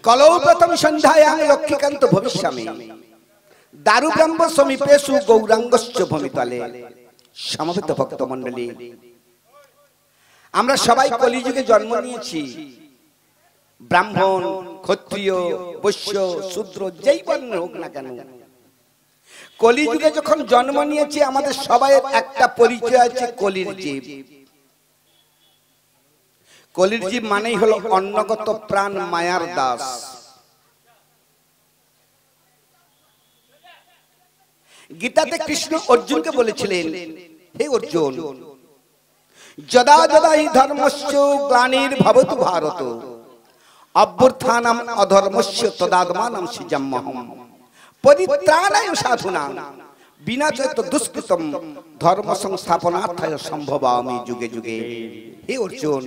কলৌ প্রথম সন্ধ্যায়াং লক্ষ্মীকান্ত ভবিষ্যামি দারু ব্রহ্ম সমীপেষু গৌরাঙ্গশ্চ ভূমিতলে। সমবেত ভক্তমণ্ডলী, আমরা সবাই কলিযুগে জন্ম নিয়েছি। ব্রাহ্মণ, ক্ষত্রিয়, বৈশ্য, শূদ্র, যেই বর্ণ হোক না কেন, কলিযুগে যখন জন্ম নিয়েছি আমাদের সবাই একটা পরিচয় আছে, কলির জীব। কলির জীব মানেই হলো অন্নগত প্রাণ, মায়ার দাস। গীতাতে কৃষ্ণ অর্জুনকে বলেছিলেন, হে অর্জুন, যদা যদা হি ধর্মস্য গ্লানির্ভবতু ভারত অভ্যুত্থানম অধর্মস্য তদাত্মানম সৃজাম্যহম পরিত্রাণায় সাধুনাং বিনাশায় দুষ্কৃতম ধর্ম সংস্থাপনার্থায় সম্ভবামি যুগে যুগে। হে অর্জুন,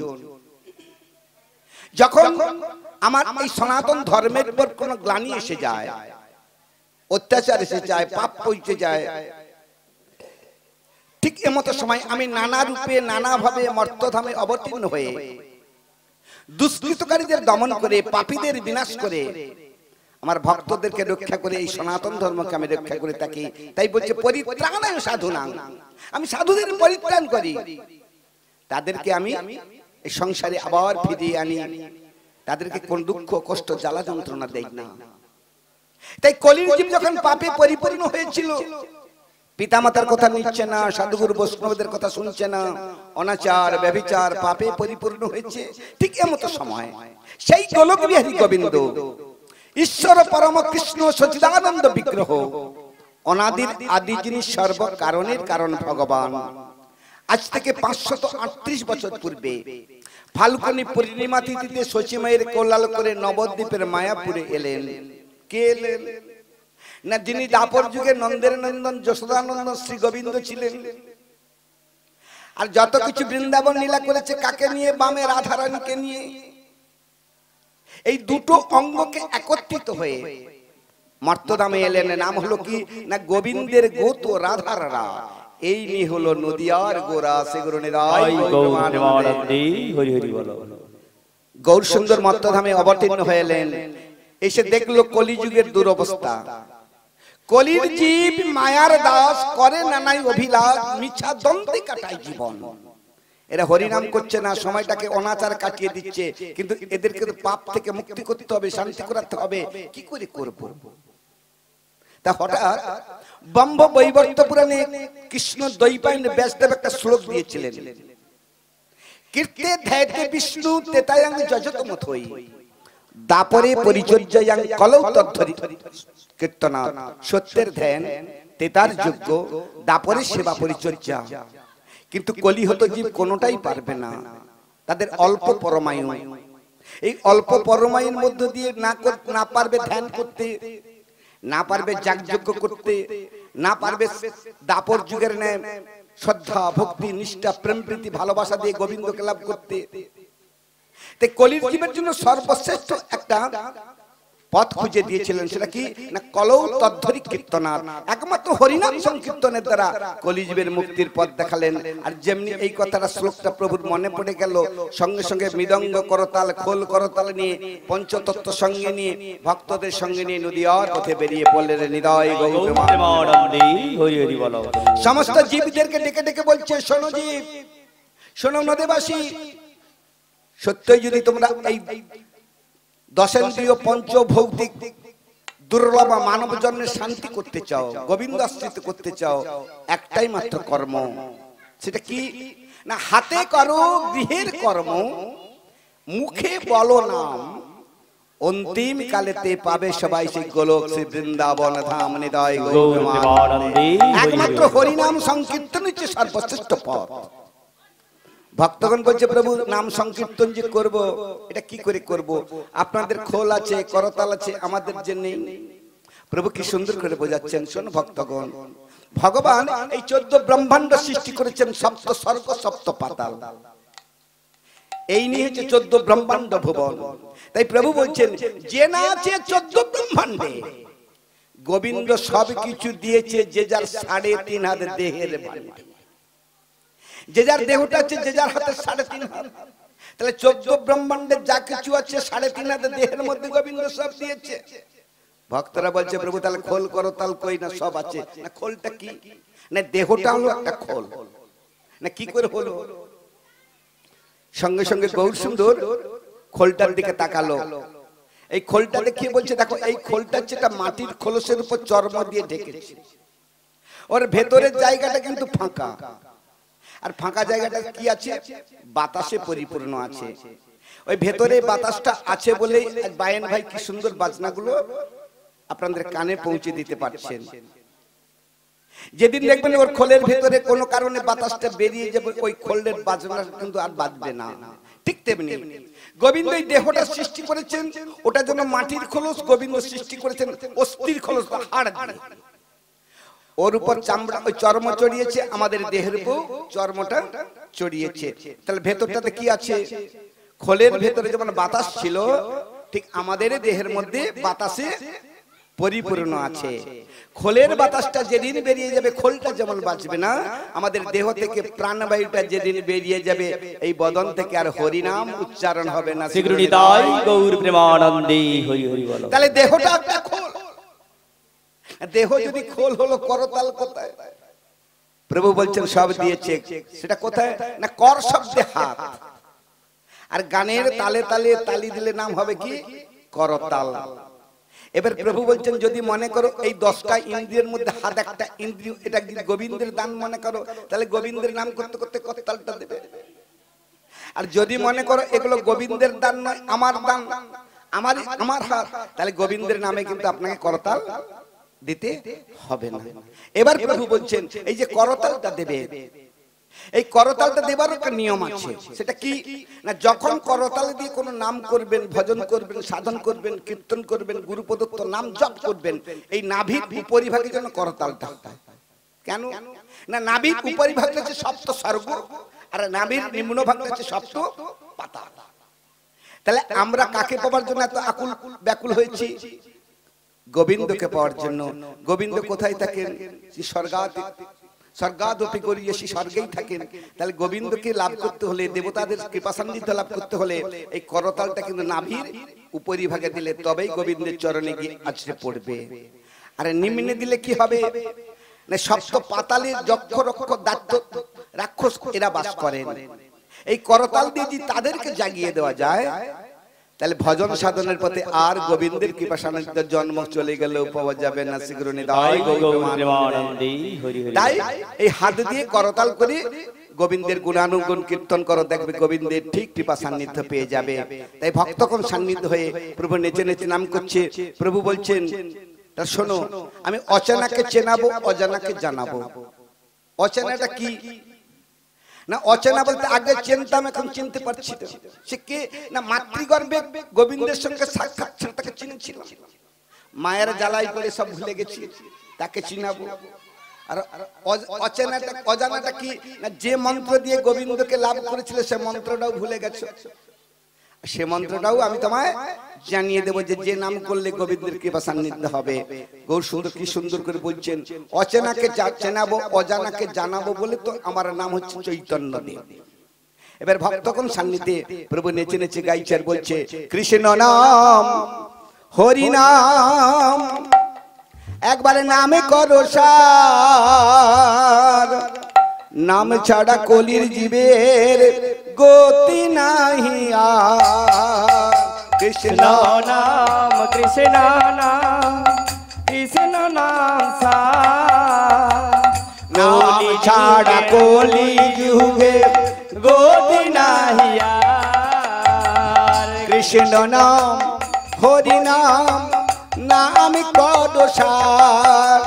যখন আমার এই সনাতন ধর্মের উপর কোনো গ্লানি এসে যায়, অত্যাচার এসে যায়, পাপ পৌঁছে যায়, ঠিক এমতো সময় আমি নানা রূপে নানাভাবে মর্তধামে অবতীর্ণ হয়ে দুষ্কৃতকারীদের দমন করে, পাপীদের বিনাশ করে, আমার ভক্তদেরকে রক্ষা করে, এই সনাতন ধর্মকে আমি রক্ষা করে থাকি। তাই বলছে পরিত্রাণায় সাধুনাং, আমি সাধুদের পরিত্রাণ করি, তাদেরকে আমি এই সংসারে আবার ফিরিয়ে আনি, তাদেরকে কোন দুঃখ কষ্ট জ্বালা যন্ত্রণা দেই না। তাই কলির জীব যখন পাপে পরিপূর্ণ হয়েছিল, পিতামাতার কথা নিচ্ছে না, সাধুগুরু বৈষ্ণবদের কথা শুনছে না, অনাচার ব্যভিচার পাপে পরিপূর্ণ হয়েছে, ঠিক এমতো সময় সেই গোলক বিহারী গোবিন্দ, ঈশ্বর পরম কৃষ্ণ সচিদানন্দ বিগ্রহ, অনাদির আদি যিনি সর্ব কারণের কারণ ভগবান, আজ থেকে 538 বছর পূর্বে ফাল্গুনী পূর্ণিমা তিথিতে শচীমায়ের কোলাল করে নবদ্বীপের মায়াপুরে এলেন। কে এলেন না, যিনি দাপর যুগে নন্দের নন্দন যশোদানন্দন শ্রী গোবিন্দ ছিলেন। আর যত কিছু বৃন্দাবন লীলা করেছে কাকে নিয়ে? বামে রাধারানীকে নিয়ে। এই দুটো অঙ্গকে একত্রিত হয়ে মর্তধামে এলেন। নাম হলো কি না, গোবিন্দের গোত রাধার রা, এই নিয়ে হলো নদিয়ার গোরা সেগুরু নিরাই গৌর সুন্দর মর্তধামে অবতীর্ণ হয়েলেন। এসে দেখলো কলিযুগের দুরবস্থা। কলির জীব মায়ার দাস, করে নানাই অভিলাষ, মিছা দ্বন্দ্বে কাটায় জীবন। এরা হরিনাম করছে না, সময়টাকে অনাচার কাটিয়ে দিচ্ছে, কিন্তু এদেরকে তো পাপ থেকে মুক্তি করতে হবে, শান্তি করাতে হবে। কি করে করব? তা হঠাৎ ব্রহ্ম বৈবর্ত পুরাণে কৃষ্ণ দ্বৈপায়ন ব্যাসদেব একটা শ্লোক দিয়েছিলেন, কীর্তে ধ্যায়তে বিষ্ণু তেতায়াং যজতমথৈ দাপরে পরিচর্যায়াং কলৌ তদ্ধরি কীর্তনা। সত্যের ধ্যান তেতার যোগ্য, দাপরে সেবা পরিচর্যা। কিন্তু কলিহত জীব কোনোটাই পারবে না, তাদের অল্প পরমায়ু। এই অল্প পরমায়ুর মধ্য দিয়ে না পারবে ধ্যান করতে, না পারবে যাগযজ্ঞ করতে, না পারবে দাপর যুগের ন্যায় শ্রদ্ধা ভক্তি নিষ্ঠা প্রেম প্রীতি ভালোবাসা দিয়ে গোবিন্দকে লাভ করতে। তাই কলির জীবের জন্য সর্বশ্রেষ্ঠ একটা পথ খুঁজে দিয়েছিলেন, সেটা কি না, কলৌ তদ্ধরি কীর্তনার। একমাত্র হরিনাম সংকীর্তনের দ্বারা কলিজীবের মুক্তির পথ দেখালেন। আর যেমনি এই কথাটা শ্লোকটা প্রভুর মনে পড়ে গেল, সঙ্গে সঙ্গে মৃদঙ্গ করতাল খোল করতাল নিয়ে পঞ্চতত্ত্ব সঙ্গে নিয়ে ভক্তদের সঙ্গে নিয়ে নদিয়ার পথে বেরিয়ে পড়লেন। হৃদয় গৌর সমস্ত জীবদেরকে ডেকে ডেকে বলছে, শোনো জীব, শোনো নদীবাসী, সত্যই যদি তোমরা এই দশেন্দ্রিয় পঞ্চভৌতিক দুর্লভ মানব জন্মের শান্তি করতে চাও, গোবিন্দ আশ্রিত করতে চাও, একটাই মাত্র কর্ম। সেটা কি না, হাতে করো গৃহের কর্ম, মুখে বলো নাম, অন্তিম কালেতে পাবে সবাই সেই গোলক শ্রী বৃন্দাবন ধাম। হৃদয় একমাত্র হরিনাম সংকীর্তন হচ্ছে সর্বশ্রেষ্ঠ পথ। ভক্তগণ বলছে, প্রভু নাম সংকীর্তন যে করব, এটা কি করে করব? আপনাদের খোল আছে, করতাল আছে, আমাদের যে নেই। প্রভু কি সুন্দর করে বোঝাচ্ছেন, শোন ভক্তগণ, ভগবান এই 14 ব্রহ্মাণ্ড সৃষ্টি করেছেন, সপ্ত স্বর্গ সপ্ত পাতাল, এই নিয়ে হচ্ছে 14 ব্রহ্মাণ্ড ভুবন। তাই প্রভু বলছেন, যে না আছে 14 ব্রহ্মাণ্ডে, গোবিন্দ সব কিছু দিয়েছে যে যার 3.5 হাত দেহের বাড়ি। যে যার দেহটা আছে যে যার হাতে 3.5 হাত, তাহলে 14 ব্রহ্মাণ্ডের যা কিছু আছে 3.5 দেহের মধ্যে গোবিন্দ সব দিয়েছে। ভক্তরা বলছে প্রভু তাহলে খোল করতাল কই না সব আছে, না খোলটা কি, না দেহটা হলো একটা খোল, না কি করে হলো? সঙ্গে সঙ্গে গৌর সুন্দর খোলটার দিকে তাকালো। এই খোলটা দেখিয়ে বলছে দেখো এই খোলটা হচ্ছে একটা মাটির খোলসের উপর চর্ম দিয়ে ঢেকেছে, ওর ভেতরের জায়গাটা কিন্তু ফাঁকা, আর ফাঁকা জায়গাটা কি আছে? বাতাসে পরিপূর্ণ আছে। ওই ভেতরে বাতাসটা আছে বলেই বায়েন ভাই কি সুন্দর বাজনাগুলো আপনাদের কানে পৌঁছে দিতে পারছেন। যেদিন দেখবেন ওর খোলের ভেতরে কোনো কারণে বাতাসটা বেরিয়ে যাবে, ওই খোলের বাজনা কিন্তু আর বাজবে না। ঠিক তেমনি গোবিন্দ এই দেহটা সৃষ্টি করেছেন, ওটা যেন মাটির খোলস, গোবিন্দ সৃষ্টি করেছেন অস্থির খোলস, হাড় দিয়ে। ওর উপর চামড়া ওই চর্ম চড়িয়েছে, আমাদের দেহের উপর চর্মটা চড়িয়েছে। তাহলে ভেতরটাতে কি আছে? খোলের ভেতরে যেমন বাতাস ছিল, ঠিক আমাদের দেহের মধ্যে বাতাসে পরিপূর্ণ আছে। খোলের বাতাসটা যেদিন বেরিয়ে যাবে, খোলটা যেমন বাঁচবে না, আমাদের দেহ থেকে প্রাণবায়ুটা যেদিন বেরিয়ে যাবে, এই বদন থেকে আর হরিনাম উচ্চারণ হবে না। শ্রীগুণিতাই গৌর প্রেমানন্দে হরি হরি বলো। তাহলে দেহটা একটা খোল, দেহ যদি খোল হলো, করতাল কোথায়? প্রভু বলছেন সব দিয়েছে, সেটা কোথায়? না কর শব্দে হাত, আর গানের তালে তালে তালি দিলে নাম হবে কি? করতাল। এবার প্রভু বলছেন যদি মনে করো এই 10টা ইন্দ্রিয়ের মধ্যে হাত একটা ইন্দ্রিয়, এটা গোবিন্দের দান মনে করো, তাহলে গোবিন্দের নাম করতে করতে করতালটা দেবে। আর যদি মনে করো এগুলো গোবিন্দের দান নয়, আমার দান, আমার হাত, তাহলে গোবিন্দের নামে কিন্তু আপনাকে করতাল দিতে হবে না। এবার প্রভু বলছেন এই যে করতালটা দেবে, এই করতালটা দেবার একটা নিয়ম আছে। সেটা কি না, যখন করতাল দিয়ে কোনো নাম করবেন, ভজন করবেন, সাধন করবেন, কীর্তন করবেন, গুরু প্রদত্ত নাম জপ করবেন, এই নাভির উপরিভাগে যেন করতালটা হয়। কেন না, নাভির উপরিভাগটা হচ্ছে সপ্ত স্বর্গ, আর নাভির নিম্নভাগটা হচ্ছে সপ্ত পাতাল। তাহলে আমরা কাকে পাওয়ার জন্য এত আকুল ব্যাকুল হয়েছি? গোবিন্দকে পাওয়ার জন্য। গোবিন্দ কোথায় থাকেন? স্বর্গাদপি করিয়েছি, স্বর্গেই থাকেন। তাহলে গোবিন্দকে লাভ করতে হলে, দেবতাদের কৃপা সান্নিধ্য লাভ করতে হলে, এই করতালটা কিন্তু নাভির উপরিভাগে দিলে তবেই গোবিন্দের চরণে গিয়ে আছড়ে পড়বে। আর নিম্নে দিলে কি হবে না, সপ্ত পাতালের যক্ষ রক্ষ দাত্ত রাক্ষস এরা বাস করেন। এই করতাল দিয়ে যদি তাদেরকে জাগিয়ে দেওয়া যায়, তাহলে ভজন সাধনের পথে আর গোবিন্দের কৃপা সান্নিধ্যের জন্ম চলে গেলেও পাওয়া যাবে না। তাই এই হাত দিয়ে করতাল করে গোবিন্দের গুণানুগুণ কীর্তন করো, দেখবে গোবিন্দের ঠিক কৃপা সান্নিধ্য পেয়ে যাবে। তাই ভক্তগণ সান্নিধ্য হয়ে প্রভু নেচে নেচে নাম করছে। প্রভু বলছেন তা শোনো, আমি অচেনাকে চেনাবো, অজানাকে জানাবো। অচেনাটা কি না, অচেনা বলতে আগে চিনতাম, এখন চিনতে পারছি না। সে কে না, মাতৃগর্ভে গোবিন্দের সঙ্গে সাক্ষাৎ তাকে চিনেছিলাম, মায়ের জ্বালাই করে সব ভুলে গেছি, তাকে চিনাবো। আর অচেনাটা অজানাটা কি না, যে মন্ত্র দিয়ে গোবিন্দকে লাভ করেছিল সে মন্ত্রটাও ভুলে গেছো, সে মন্ত্রটাও আমি তোমায় জানিয়ে দেবো যে যে নাম করলে গোবিন্দের কৃপা সান্নিধ্য হবে। গৌর সুন্দর কি সুন্দর করে বলছেন, অচেনাকে চেনাবো, অজানাকে জানাবো বলে তো আমার নাম হচ্ছে চৈতন্য দেব। এবার ভক্তগণ সান্নিধ্যে প্রভু নেচে নেচে গাইছে আর বলছে কৃষ্ণ নাম হরি নাম একবারে নামে করো সার, নাম ছাড়া কলির জীবের গতি নাহি আর। কৃষ্ণ নাম কৃষ্ণ নাম কৃষ্ণ নাম নাম ছাড়া কলি যুগে গতি নাহি আর। কৃষ্ণ নাম হরি নাম নাম করো সার,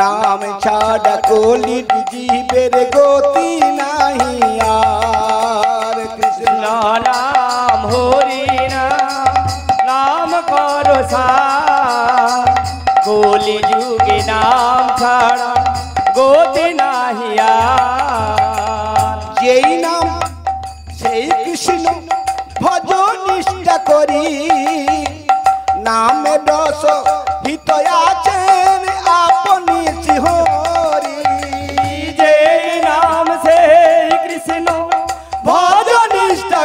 নাম ছাড়া কলির জীবের গতি নাহি আর। কৃষ্ণ নাম হরি নাম নাম করো সার, কলি যুগে নাম ছাড়া গতি নাহি আর। যেই নাম সেই কৃষ্ণ ভজ নিষ্ঠা করি, নামে রস হিত আছেন আপনি শ্রীহরি। যে নাম সেই কৃষ্ণ ভজ নিষ্ঠা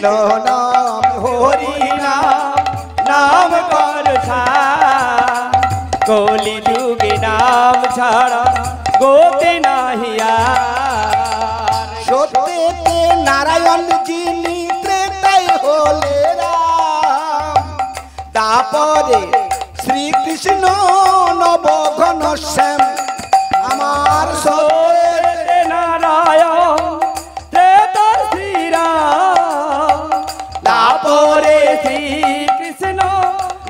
কৃষ্ণ নাম হরি নাম নাম কর কলি যুগে নাম ছাড়া গতি নাহি আর। সত্যতে নারায়ণ যিনি ত্রেতাই হলে রাম, তারপরে শ্রীকৃষ্ণ নবঘন শ্যাম। আমার সত্যতে নারায়ণ ত্রেতা শ্রীরাম, তারপরে শ্রীকৃষ্ণ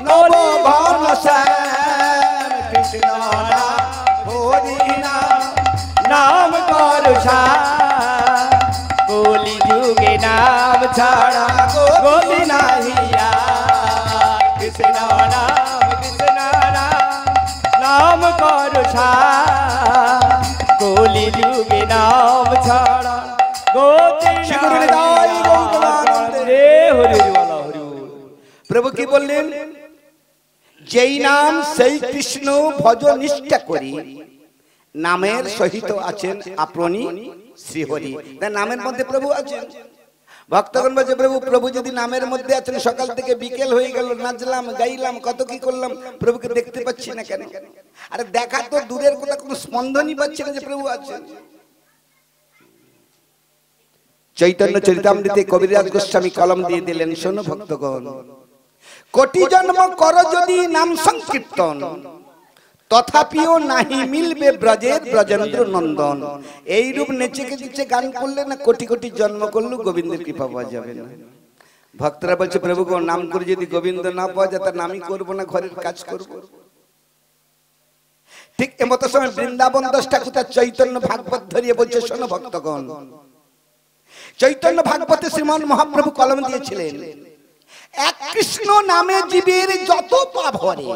নবঘন শ্যাম। কৃষ্ণ নাম হরি নাম নাম কর কলি যুগে নাম ছাড়া গতি নাহি আর। কৃষ্ণ নাম কর কলি যুগে নাম ছাড়া গতি নাহি আর। রে হরি হরি বলো, হরি বল। প্রভু কি বললেন? যেই নাম সেই কৃষ্ণ ভজ নিষ্ঠা করি, নামের সহিত আছেন আপনি শ্রীহরি। তাই নামের মধ্যে প্রভু আছেন। ভক্তগণ বলছে প্রভু, প্রভু যদি নামের মধ্যে আছেন, সকাল থেকে বিকেল হয়ে গেল, নাচলাম গাইলাম কত কি করলাম, প্রভুকে দেখতে পাচ্ছি না কেন? আরে দেখা তো দূরের কথা, কোনো স্পন্দনই পাচ্ছি না যে প্রভু আছেন। চৈতন্য চরিতামৃতে কবিরাজ গোস্বামী কলম দিয়ে দিলেন, শোনো ভক্তগণ, কোটি জন্ম কর যদি নাম সংকীর্তন, তথাপিও নাহি মিলবে ব্রজের ব্রজেন্দ্র নন্দন। এই রূপ নেচে গেছে গান করলে না কোটি কোটি জন্ম করলেও গোবিন্দের কৃপা পাওয়া যাবে না। ভক্তরা বলছে প্রভু গো, নাম করে যদি গোবিন্দ না পাওয়া যায়, তার নামই করবো না, ঘরের কাজ করবো। ঠিক এমতো সময় বৃন্দাবন দাস ঠাকুর তার চৈতন্য ভাগবত ধরিয়ে বলছে, শোনো ভক্তগণ, চৈতন্য ভাগবতে শ্রীমান মহাপ্রভু কলম দিয়েছিলেন, এক কৃষ্ণ নামে জীবের যত পাপ হরে,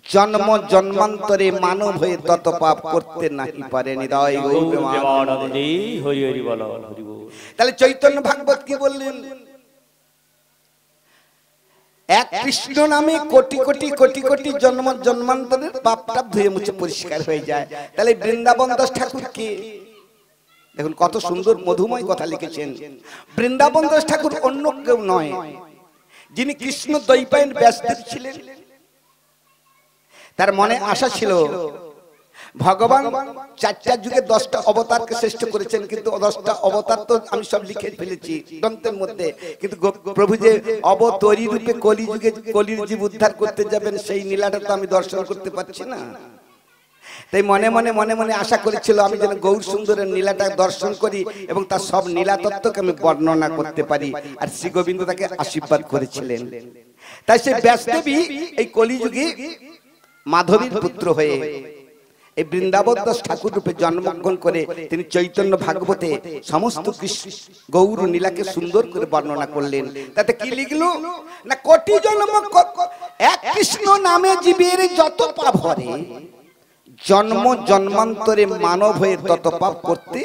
জন্ম জন্মান্তরে মানব হয়ে তত পাপ করতে নাহি পারে। হৃদয় হরি হরি বলো, হরি বল। তাহলে চৈতন্য ভাগবত কি বললেন? এক কৃষ্ণ নামে কোটি কোটি কোটি কোটি জন্ম জন্মান্তরের পাপ টাপ ধুয়ে মুছে পরিষ্কার হয়ে যায়। তাহলে বৃন্দাবন দাস ঠাকুর কে? দেখুন কত সুন্দর মধুময় কথা লিখেছেন। বৃন্দাবন দাস ঠাকুর অন্য কেউ নয়, যিনি কৃষ্ণ দ্বৈপায়ন ব্যাসদেব ছিলেন। তার মনে আশা ছিল ভগবান চারটা যুগে 10টা অবতারকে শ্রেষ্ঠ করেছেন, কিন্তু 10টা অবতার তো আমি সব লিখে ফেলেছি গ্রন্থের মধ্যে, কিন্তু প্রভু যে অবতরী রূপে কলি যুগে কলির জীব উদ্ধার করতে যাবেন, সেই নীলাটা তো আমি দর্শন করতে পারছি না। তাই মনে মনে মনে মনে আশা করেছিল আমি যেন গৌর সুন্দরের নীলাটা দর্শন করি এবং তার সব নীলা তত্ত্বকে আমি বর্ণনা করতে পারি। আর শ্রী গোবিন্দ তাকে আশীর্বাদ করেছিলেন। তাই সেই ব্যাসদেবী এই কলিযুগে মাধবীর পুত্র হয়ে এই বৃন্দাবন দাস ঠাকুর রূপে জন্মগ্রহণ করে তিনি চৈতন্য ভাগবতে সমস্ত গৌর নীলাকে সুন্দর করে বর্ণনা করলেন। তাতে কি লিখলো না, কোটি জন্ম এক কৃষ্ণ নামে জীবের যত পাপ হরে, জন্ম জন্মান্তরে মানব হয়ে তত পাপ করতে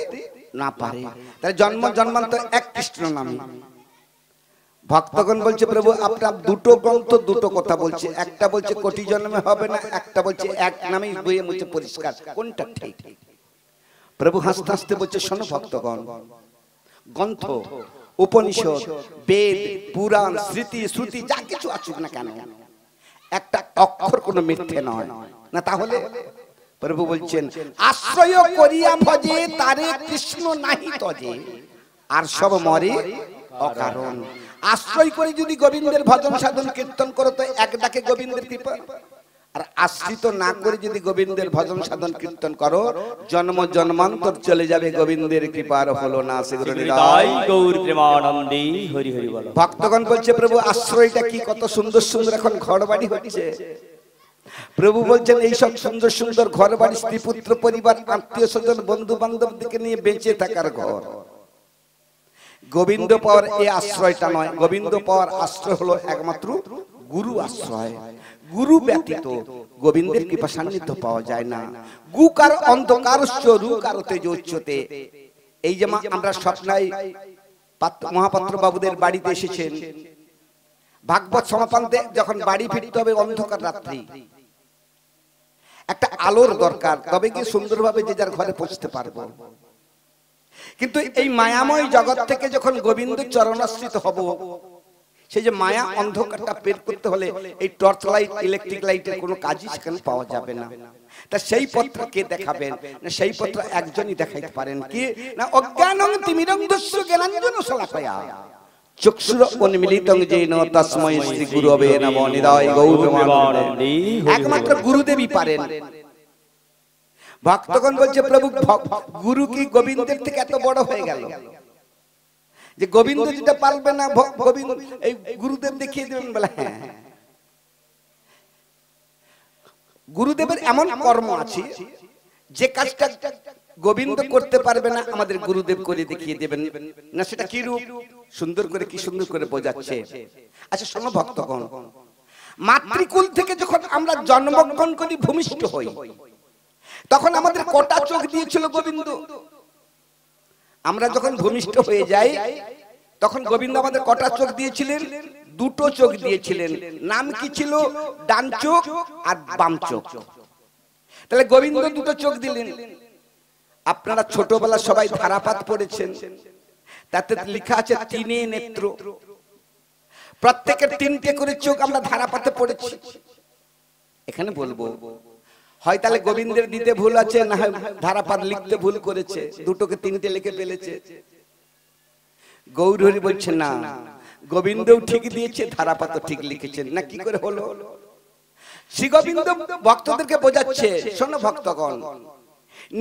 না পারে। তাই জন্ম জন্মান্তর এক কৃষ্ণ নামে। ভক্তগণ বলছে প্রভু আপনার দুটো গ্রন্থ দুটো কথা বলছে, একটা বলছে কোটি জন্মে হবে না, একটা বলছে এক নামেই ধুয়ে মুছে পরিষ্কার, কোনটা ঠিক? প্রভু হাসতে হাসতে বলছে, শোনো ভক্তগণ, গ্রন্থ উপনিষদ বেদ পুরাণ স্মৃতি শ্রুতি যা কিছু আসুক না কেন, একটা অক্ষর কোনো মিথ্যে নয় না। তাহলে প্রভু বলছেন, আশ্রয় করিয়া ভজে তারে কৃষ্ণ নাহি তজে, আর সব মরে অকারণ। আশ্রয় করে যদি গোবিন্দের ভজন সাধন কীর্তন করো তো এক ডাকে গোবিন্দের কৃপা, আর আশ্রিত না করে যদি গোবিন্দের ভজন সাধন কীর্তন করো জন্ম জন্মান্তর চলে যাবে, গোবিন্দের কৃপা আর হলো না। গৌর প্রেমানন্দে হরি হরি বলো। ভক্তগণ বলছে প্রভু আশ্রয়টা কি, কত সুন্দর সুন্দর এখন ঘর বাড়ি হচ্ছে। প্রভু বলছেন এই সব সুন্দর সুন্দর ঘর বাড়ি, স্ত্রী পুত্র পরিবার আত্মীয় স্বজন বন্ধু বান্ধব দিকে নিয়ে বেঁচে থাকার ঘর। গোবিন্দ পাওয়ার এই আশ্রয়টা নয়, গোবিন্দ পাওয়ার আশ্রয় হলো একমাত্র গুরু আশ্রয়। গুরু ব্যতীত গোবিন্দের কৃপা সান্নিধ্য পাওয়া যায় না। গুকার অন্ধকারস্য রুকার তেজোচ্যতে। এই যে আমরা স্বপ্নায় মহাপাত্র বাবুদের বাড়িতে এসেছেন, ভাগবত সমাপনতে যখন বাড়ি ফিরতে হবে অন্ধকার রাত্রি, একটা আলোর দরকার, তবে কি সুন্দরভাবে যে যার ঘরে পৌঁছতে পারবো। কিন্তু এই মায়াময় জগৎ থেকে যখন গোবিন্দ চরণাশ্রিত হব, সেই যে মায়া অন্ধকারটা বের করতে হলে এই টর্চ লাইট, ইলেকট্রিক লাইটের কোনো কাজই সেখানে পাওয়া যাবে না। তা সেই পথটা কে দেখাবেন? না সেই পথটা একজনই দেখাইতে পারেন। কি না, অজ্ঞানং তিমিরন্ধস্য জ্ঞানাঞ্জন শলাকয়া চক্ষুর উন্মীলিতং যেন তস্মৈ শ্রী গুরবে নমঃ নিদায় গৌরমানন্দে। একমাত্র গুরুদেবই পারেন। ভক্তগণ বলছে, প্রভু গুরু কি গোবিন্দের থেকে এত বড় হয়ে গেল যে গোবিন্দ যেটা পারবে না গোবিন্দ এই গুরুদেব দেখিয়ে দেবেন? বলে হ্যাঁ, গুরুদেবের এমন কর্ম আছে যে কাজটা গোবিন্দ করতে পারবে না, আমাদের গুরুদেব করে দেখিয়ে দেবেন। না সেটা কি রূপ? সুন্দর করে, কি সুন্দর করে বোঝাচ্ছে। আচ্ছা শোনো ভক্তগণ, মাতৃকুল থেকে যখন আমরা জন্মগ্রহণ করি, ভূমিষ্ঠ হই, তখন আমাদের কটা চোখ দিয়েছিল গোবিন্দ? আমরা যখন ভূমিষ্ঠ হয়ে যাই, তখন গোবিন্দ আমাদের কটা চোখ দিয়েছিলেন? দুটো চোখ দিয়েছিলেন। নাম কি ছিল? ডান চোখ আর বাম চোখ। তাহলে গোবিন্দ দুটো চোখ দিলেন। আপনারা ছোটবেলা সবাই ধারাপাত পড়েছেন, তাতে লেখা আছে তিনে নেত্র। প্রত্যেকের তিনটে করে চোখ আমরা ধারাপাতে পড়েছি। এখানে বলবো, হয় তাহলে গোবিন্দের দিতে ভুল আছে, না হয় ধারাপাত লিখতে ভুল করেছে, দুটোকে তিনটে লিখে ফেলেছে। গৌরহরি বলছে না, গোবিন্দও ঠিক দিয়েছে, ধারাপাতও ঠিক লিখেছেন। না কি করে হলো? শ্রী গোবিন্দ ভক্তদেরকে বোঝাচ্ছে, শোনো ভক্তগণ,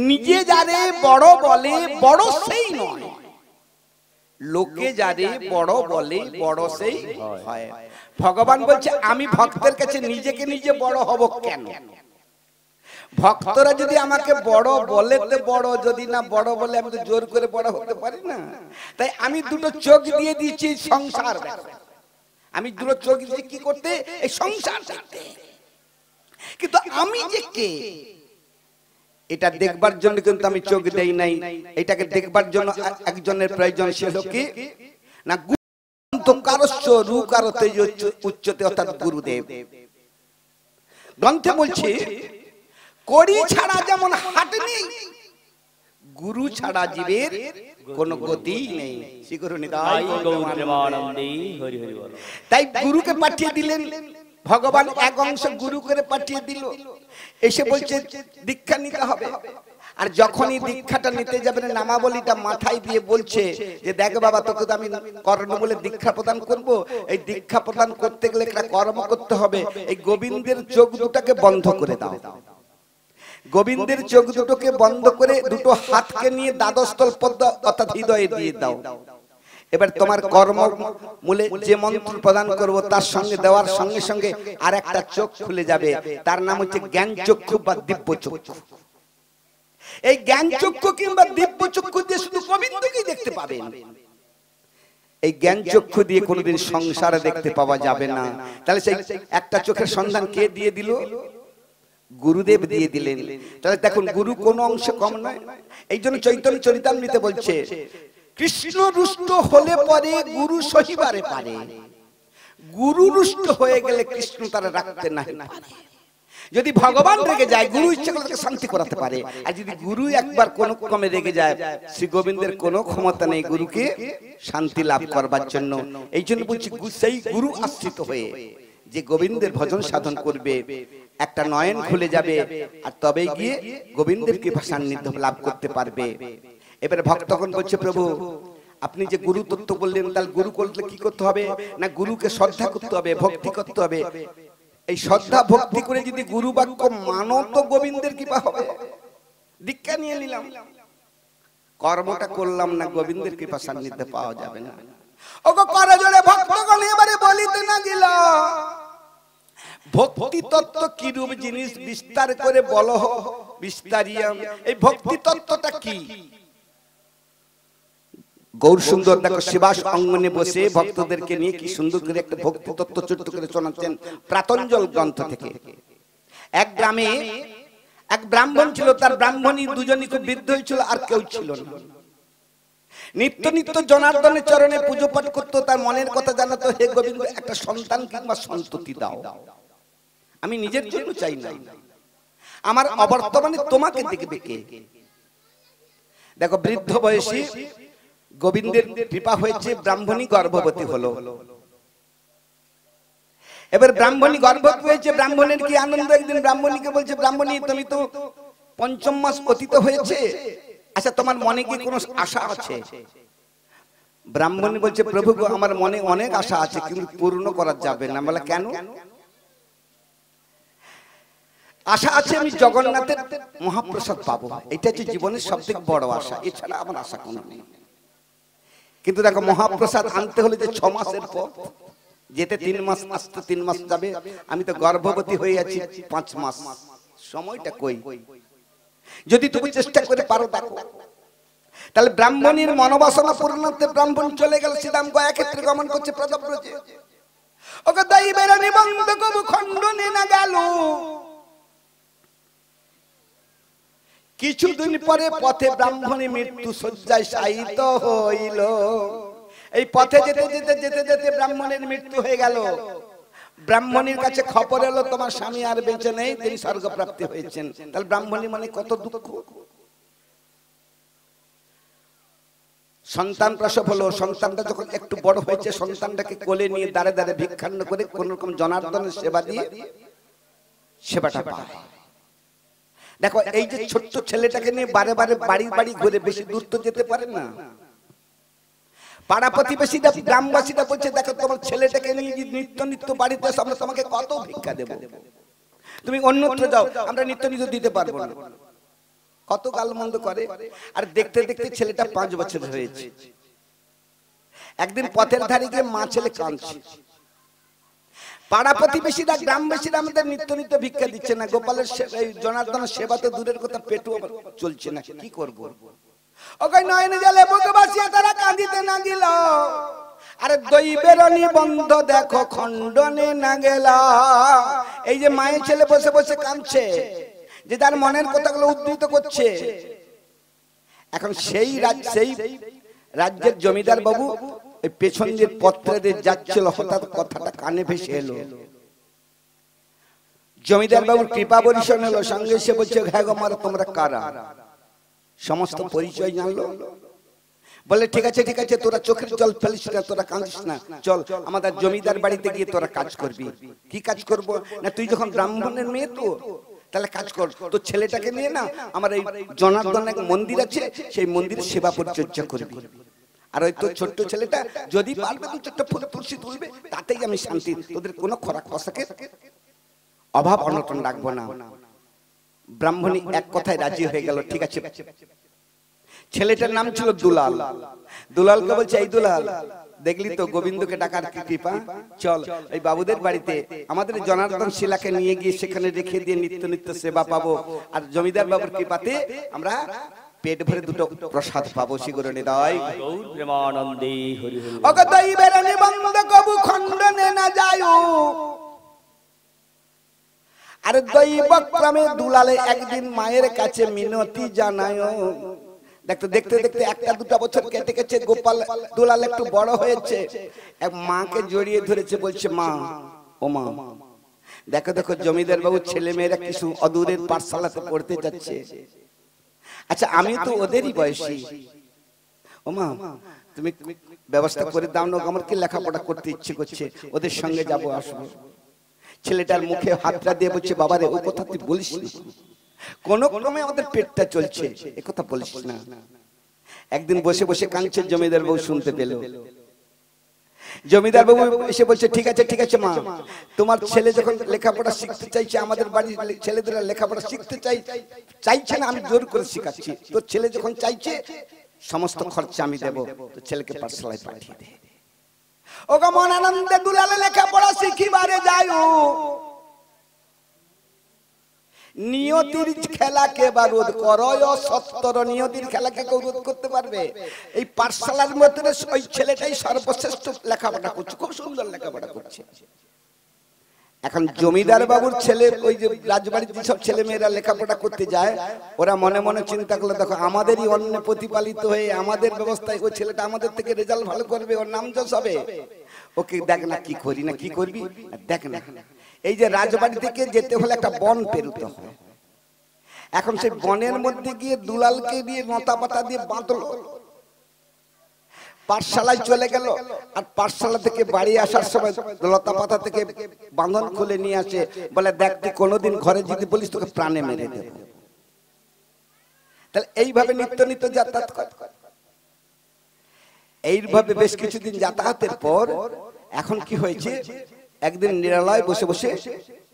নিজে যারে বড় বলে বড় সেই নয়, লোকে যারে বড় বলে বড় সেই হয়। ভগবান বলছে, আমি ভক্তের কাছে নিজেকে নিজে বড় হব কেন? ভক্তরা যদি আমাকে বড় বলে তো বড়, যদি না বড় বলে আমি তো জোর করে বড় হতে পারি না। তাই আমি দুটো চোখ দিয়ে দিয়েছি সংসার দেখতে। আমি দুটো চোখ দিয়েছি কি করতে? এই সংসার দেখতে। কিন্তু আমি যে কে এটা দেখবার জন্য কিন্তু আমি চোখ দেই নাই। এটাকে দেখবার জন্য একজনের প্রয়োজন ছিল কি না, অন্তকারস্য রূকারতে উচ্চতে, অর্থাৎ গুরুদেব। গ্রন্থে বলছে, কড়ি ছাড়া যেমন হাট নেই, গুরু ছাড়া জীবের কোনো গতি নেই। তাই গুরুকে পাঠিয়ে দিলেন ভগবান, এক অংশ গুরু করে পাঠিয়ে দিল। এসে বলছে দীক্ষা নিতে হবে। আর যখনই দীক্ষাটা নিতে যাবেন, নামাবলীটা মাথায় দিয়ে বলছে যে দেখ বাবা, তোকে তো আমি কর্ম বলে দীক্ষা প্রদান করব। এই দীক্ষা প্রদান করতে গেলে একটা কর্ম করতে হবে। এই গোবিন্দের চোখ দুটাকে বন্ধ করে দাও। গোবিন্দের চোখ দুটোকে বন্ধ করে দুটো হাতকে নিয়ে দ্বাদশতল পদ্ম অর্থাৎ হৃদয়ে দিয়ে দাও। এবার তোমার কর্ম মূলে যে মন্ত্র প্রদান করব, তার সঙ্গে দেওয়ার সঙ্গে সঙ্গে আর একটা চোখ খুলে যাবে। তার নাম হচ্ছে জ্ঞান চক্ষু বা দিব্য চক্ষু। এই জ্ঞান চক্ষু কিংবা দিব্য চক্ষু দিয়ে শুধু গোবিন্দকেই দেখতে পাবেন। এই জ্ঞান চক্ষু দিয়ে কোনোদিন সংসারে দেখতে পাওয়া যাবে না। তাহলে সেই একটা চোখের সন্ধান কে দিয়ে দিল? গুরুদেব দিয়ে দিলেন। তাহলে দেখুন, গুরু কোন অংশ কম নয়। এই জন্য চৈতন্য চরিতামৃতে বলছে, কৃষ্ণ রুষ্ট হলে পরে গুরু সহিবারে পারে, গুরু রুষ্ট হয়ে গেলে কৃষ্ণ তারা রাখতে না পারে। যদি ভগবান রেগে যায়, গুরু ইচ্ছা করে তাকে শান্তি করাতে পারে। আর যদি গুরু একবার কোন কমে রেগে যায়, শ্রী গোবিন্দের কোনো ক্ষমতা নেই গুরুকে শান্তি লাভ করবার জন্য। এই জন্য বলছি, সেই গুরু আশ্রিত হয়ে যে গোবিন্দের ভজন সাধন করবে, একটা নয়ন খুলে যাবে, আর তবেই গিয়ে গোবিন্দের কৃপা সান্নিধ্য লাভ করতে পারবে। এবারে ভক্তগণ বলছে, প্রভু আপনি যে গুরু তত্ত্ব বললেন, তাহলে গুরু করলে কি করতে হবে? না, গুরুকে শ্রদ্ধা করতে হবে, ভক্তি করতে হবে। এই শ্রদ্ধা ভক্তি করে যদি গুরু বাক্য মানো, তো গোবিন্দের কৃপা হবে। দীক্ষা নিয়ে নিলাম, কর্মটা করলাম না, গোবিন্দের কৃপা সান্নিধ্য পাওয়া যাবে না। ওগো করজোড়ে ভক্তগণ, এবারে বলিতে না গেল ভক্তি তত্ত্ব কি রূপ জিনিস, বিস্তার করে বলো বিস্তারিয়াম। এই ভক্তি তত্ত্বটা কি? গৌর সুন্দর দেখো শিবাস অঙ্গনে বসে ভক্তদেরকে নিয়ে কি সুন্দর করে একটা ভক্তি তত্ত্ব ছোট্ট করে শোনাচ্ছেন প্রাতঞ্জল গ্রন্থ থেকে। এক গ্রামে এক ব্রাহ্মণ ছিল, তার ব্রাহ্মণী দুজনই খুব বৃদ্ধ হয়েছিল, আর কেউ ছিল না। নিত্য নিত্য জনার্দনের চরণে পুজো পাঠ করতো, তার মনের কথা জানাতো, হে গোবিন্দ একটা সন্তান কিংবা সন্ততি দাও, আমি নিজের জন্য চাই না, আমার অবর্তমানে তোমাকে দেখবে কে। দেখো বৃদ্ধ বয়সী গোবিন্দের কৃপা হয়েছে, ব্রাহ্মণী গর্ভবতী হলো। এবার ব্রাহ্মণী গর্ভবতী হয়েছে, ব্রাহ্মণের কি আনন্দ! একদিন ব্রাহ্মণীকে বলছে, ব্রাহ্মণী তুমি তো পঞ্চম মাস অতীত হয়েছে, আচ্ছা তোমার মনে কি কোনো আশা আছে? ব্রাহ্মণী বলছে, প্রভু গো, আমার মনে অনেক আশা আছে, কিন্তু পূর্ণ করা যাবে না। বলে কেন? আশা আছে আমি জগন্নাথের মহাপ্রসাদ পাবো, এটা হচ্ছে জীবনের সবথেকে বড় আশা, এছাড়া আমার আশা কোনো নেই। কিন্তু দেখো মহাপ্রসাদ আনতে হলে যে 6 মাসের পর, যেতে 3 মাস, আসতে 3 মাস যাবে, আমি তো গর্ভবতী হয়ে আছি 5 মাস, সময়টা কই? যদি তুমি চেষ্টা করে পারো দেখো। তাহলে ব্রাহ্মণীর মনোবাসনা পূর্ণতে ব্রাহ্মণ চলে গেল, শ্রীরাম গয়া ক্ষেত্রে গমন করছে প্রজব্রজে। ওকে দৈবের নিবন্ধ কবু খণ্ডনে না গেল। কিছুদিন পরে পথে ব্রাহ্মণী মৃত্যু শয্যায় শায়িত হইল। এই পথে যেতে যেতে যেতে যেতে ব্রাহ্মণের মৃত্যু হয়ে গেল। ব্রাহ্মণীর কাছে খবর এলো তোমার স্বামী আর বেঁচে নেই, তিনি স্বর্গপ্রাপ্তি হয়েছেন। তাহলে ব্রাহ্মণী মানে কত দুঃখ। সন্তান প্রসব হলো, সন্তানটা যখন একটু বড় হয়েছে, সন্তানটাকে কোলে নিয়ে দাঁড়ে দাঁড়ে ভিক্ষান্ন করে কোন রকম জনার্দনের সেবা দিয়ে সেবাটা পায়। দেখো এই যে ছোট্ট ছেলেটাকে নিয়ে বারে বারে বাড়ি বাড়ি ঘুরে, বেশি দূর তো যেতে পারে না। পাড়া প্রতিবেশীরা, গ্রামবাসীরা বলছে, দেখো তোমার ছেলেটাকে নিয়ে নিত্য নিত্য বাড়িতে আমরা তোমাকে কত ভিক্ষা দেব, তুমি অন্যত্র যাও, আমরা নিত্য নিত্য দিতে পারবো না। কত গালমন্দ করে। আর দেখতে দেখতে ছেলেটা 5 বছর হয়েছে। একদিন পথের ধারে গিয়ে মা ছেলে কাঁদছে। পাড়া প্রতিবেশীরা, গ্রামবাসীরা আমাদের নিত্য নিত্য ভিক্ষা দিচ্ছে না, গোপালের জনার্দনের সেবা তো দূরের কথা, পেটু চলছে না, কি করব? ওকে নয়নে জলে বুক ভাসিয়া তারা কাঁদিতে লাগিল। আরে দৈবের নিবন্ধ দেখো খণ্ডনে না গেলা। এই যে মায়ের ছেলে বসে বসে কাঁদছে, যে তার মনের কথাগুলো উদ্ধৃত করছে। এখন সেই রাজ্যের জমিদার বাবু এই পেছন দিয়ে পত্রে দিয়ে যাচ্ছিল, হঠাৎ কথাটা কানে ভেসে এলো। জমিদার বাবুর কৃপা বর্ষণ হলো, সঙ্গে এসে বলছে, হ্যাঁ গো মারা, তোমরা কারা? সমস্ত পরিচয় জানলো। বলে ঠিক আছে ঠিক আছে, তোরা চোখের জল ফেলিস না, তোরা কাঁদিস না, চল আমাদের জমিদার বাড়িতে গিয়ে তোরা কাজ করবি। কি কাজ করব? না তুই যখন ব্রাহ্মণের মেয়ে তো, তাহলে কাজ কর, তোর ছেলেটাকে নিয়ে না আমার এই জনার্দন এক মন্দির আছে, সেই মন্দিরে সেবা পরিচর্যা করবি। আর ওই তোর ছোট্ট ছেলেটা যদি পারবে 2-4টা ফুল তুলসী তুলবে, তাতেই আমি শান্তি, তোদের কোনো খোরাক পোশাকের অভাব অনটন রাখবো না। ব্রাহ্মণী এক কথায় রাজি হয়ে গেল, ঠিক আছে। ছেলেটার নাম ছিল দুলাল। দুলালকে বলছে, এই দুলাল, দেখলি তো গোবিন্দকে ডাকার কি কৃপা, চল এই বাবুদের বাড়িতে আমাদের জনার্দন শিলাকে নিয়ে গিয়ে সেখানে রেখে দিয়ে নিত্য নিত্য সেবা পাবো, আর জমিদার বাবুর কৃপাতে আমরা পেট ভরে 2টো প্রসাদ পাবো। শিগরে নিদায় গৌর প্রেমানন্দে হরি হরি। ওকে দৈবের নিবন্ধ কবু খণ্ডনে না যায়। আর দৈবক্রমে দুলালে একদিন মায়ের কাছে মিনতি জানায়। দেখতে দেখতে দেখতে 1-2 বছর কেটে গেছে, গোপাল দুলাল একটু বড় হয়েছে, এক মাকে জড়িয়ে ধরেছে, বলছে, মা ও মা, দেখো দেখো জমিদার বাবু ছেলে মেয়েরা কিছু অদূরের পাঠশালাতে পড়তে যাচ্ছে, আচ্ছা আমি তো ওদেরই বয়সী, ও মা তুমি ব্যবস্থা করে দাও না, আমার কি লেখাপড়া করতে ইচ্ছে করছে, ওদের সঙ্গে যাবো আসবো। ছেলেটার মুখে হাতটা দিয়ে বলছে, বাবারে ও কথা তুই বলিস না, কোন ক্রমে আমাদের পেটটা চলছে, এ কথা বলিস না। একদিন বসে বসে কাঁদছে, জমিদার বাবু শুনতে পেল। জমিদার বাবু এসে বলছে, ঠিক আছে ঠিক আছে মা, তোমার ছেলে যখন লেখাপড়া শিখতে চাইছে, আমাদের বাড়ির ছেলেদের লেখাপড়া শিখতে চাইছে না, আমি জোর করে শিখাচ্ছি। তোর ছেলে যখন চাইছে সমস্ত খরচা আমি দেব, তো ছেলেকে পাঠশালায় পাঠিয়ে দে। ওগো মন আনন্দে দুলালে লেখাপড়া শিখিবারে যায়। নিয়তির খেলাকে বারোধ করয়, সত্তর নিয়তির খেলাকে কেউ রোধ করতে পারবে? এই পাঠশালার মধ্যে ওই ছেলেটাই সর্বশ্রেষ্ঠ লেখাপড়া করছে, খুব সুন্দর লেখাপড়া করছে। এখন জমিদার বাবুর ছেলে, ওই যে রাজবাড়িতে সব ছেলে মেয়েরা লেখাপড়া করতে যায়, ওরা মনে মনে চিন্তা করলো, দেখো আমাদেরই অন্য প্রতিপালিত হয়ে আমাদের ব্যবস্থায় ওই ছেলেটা আমাদের থেকে রেজাল্ট ভালো করবে, ওর নাম যশ হবে, ওকে দেখ না কি করি না, কি করবি দেখ না। এই যে রাজবাড়ি থেকে যেতে হলে একটা বন পেরুতে হয়, এখন সেই বনের মধ্যে গিয়ে দুলালকে দিয়ে লতা পাতা দিয়ে বাঁধলো, পাঠশালায় চলে গেল। আর পাঠশালা থেকে বাড়ি আসার সময় লতা পাতা থেকে বাঁধন খুলে নিয়ে আসে, বলে দেখ তুই কোনোদিন ঘরে যদি বলিস তোকে প্রাণে মেরে দেব। তাহলে এইভাবে নিত্য নিত্য যাতায়াত করে। এইভাবে বেশ কিছুদিন যাতায়াতের পর এখন কি হয়েছে, একদিন নিরালয় বসে বসে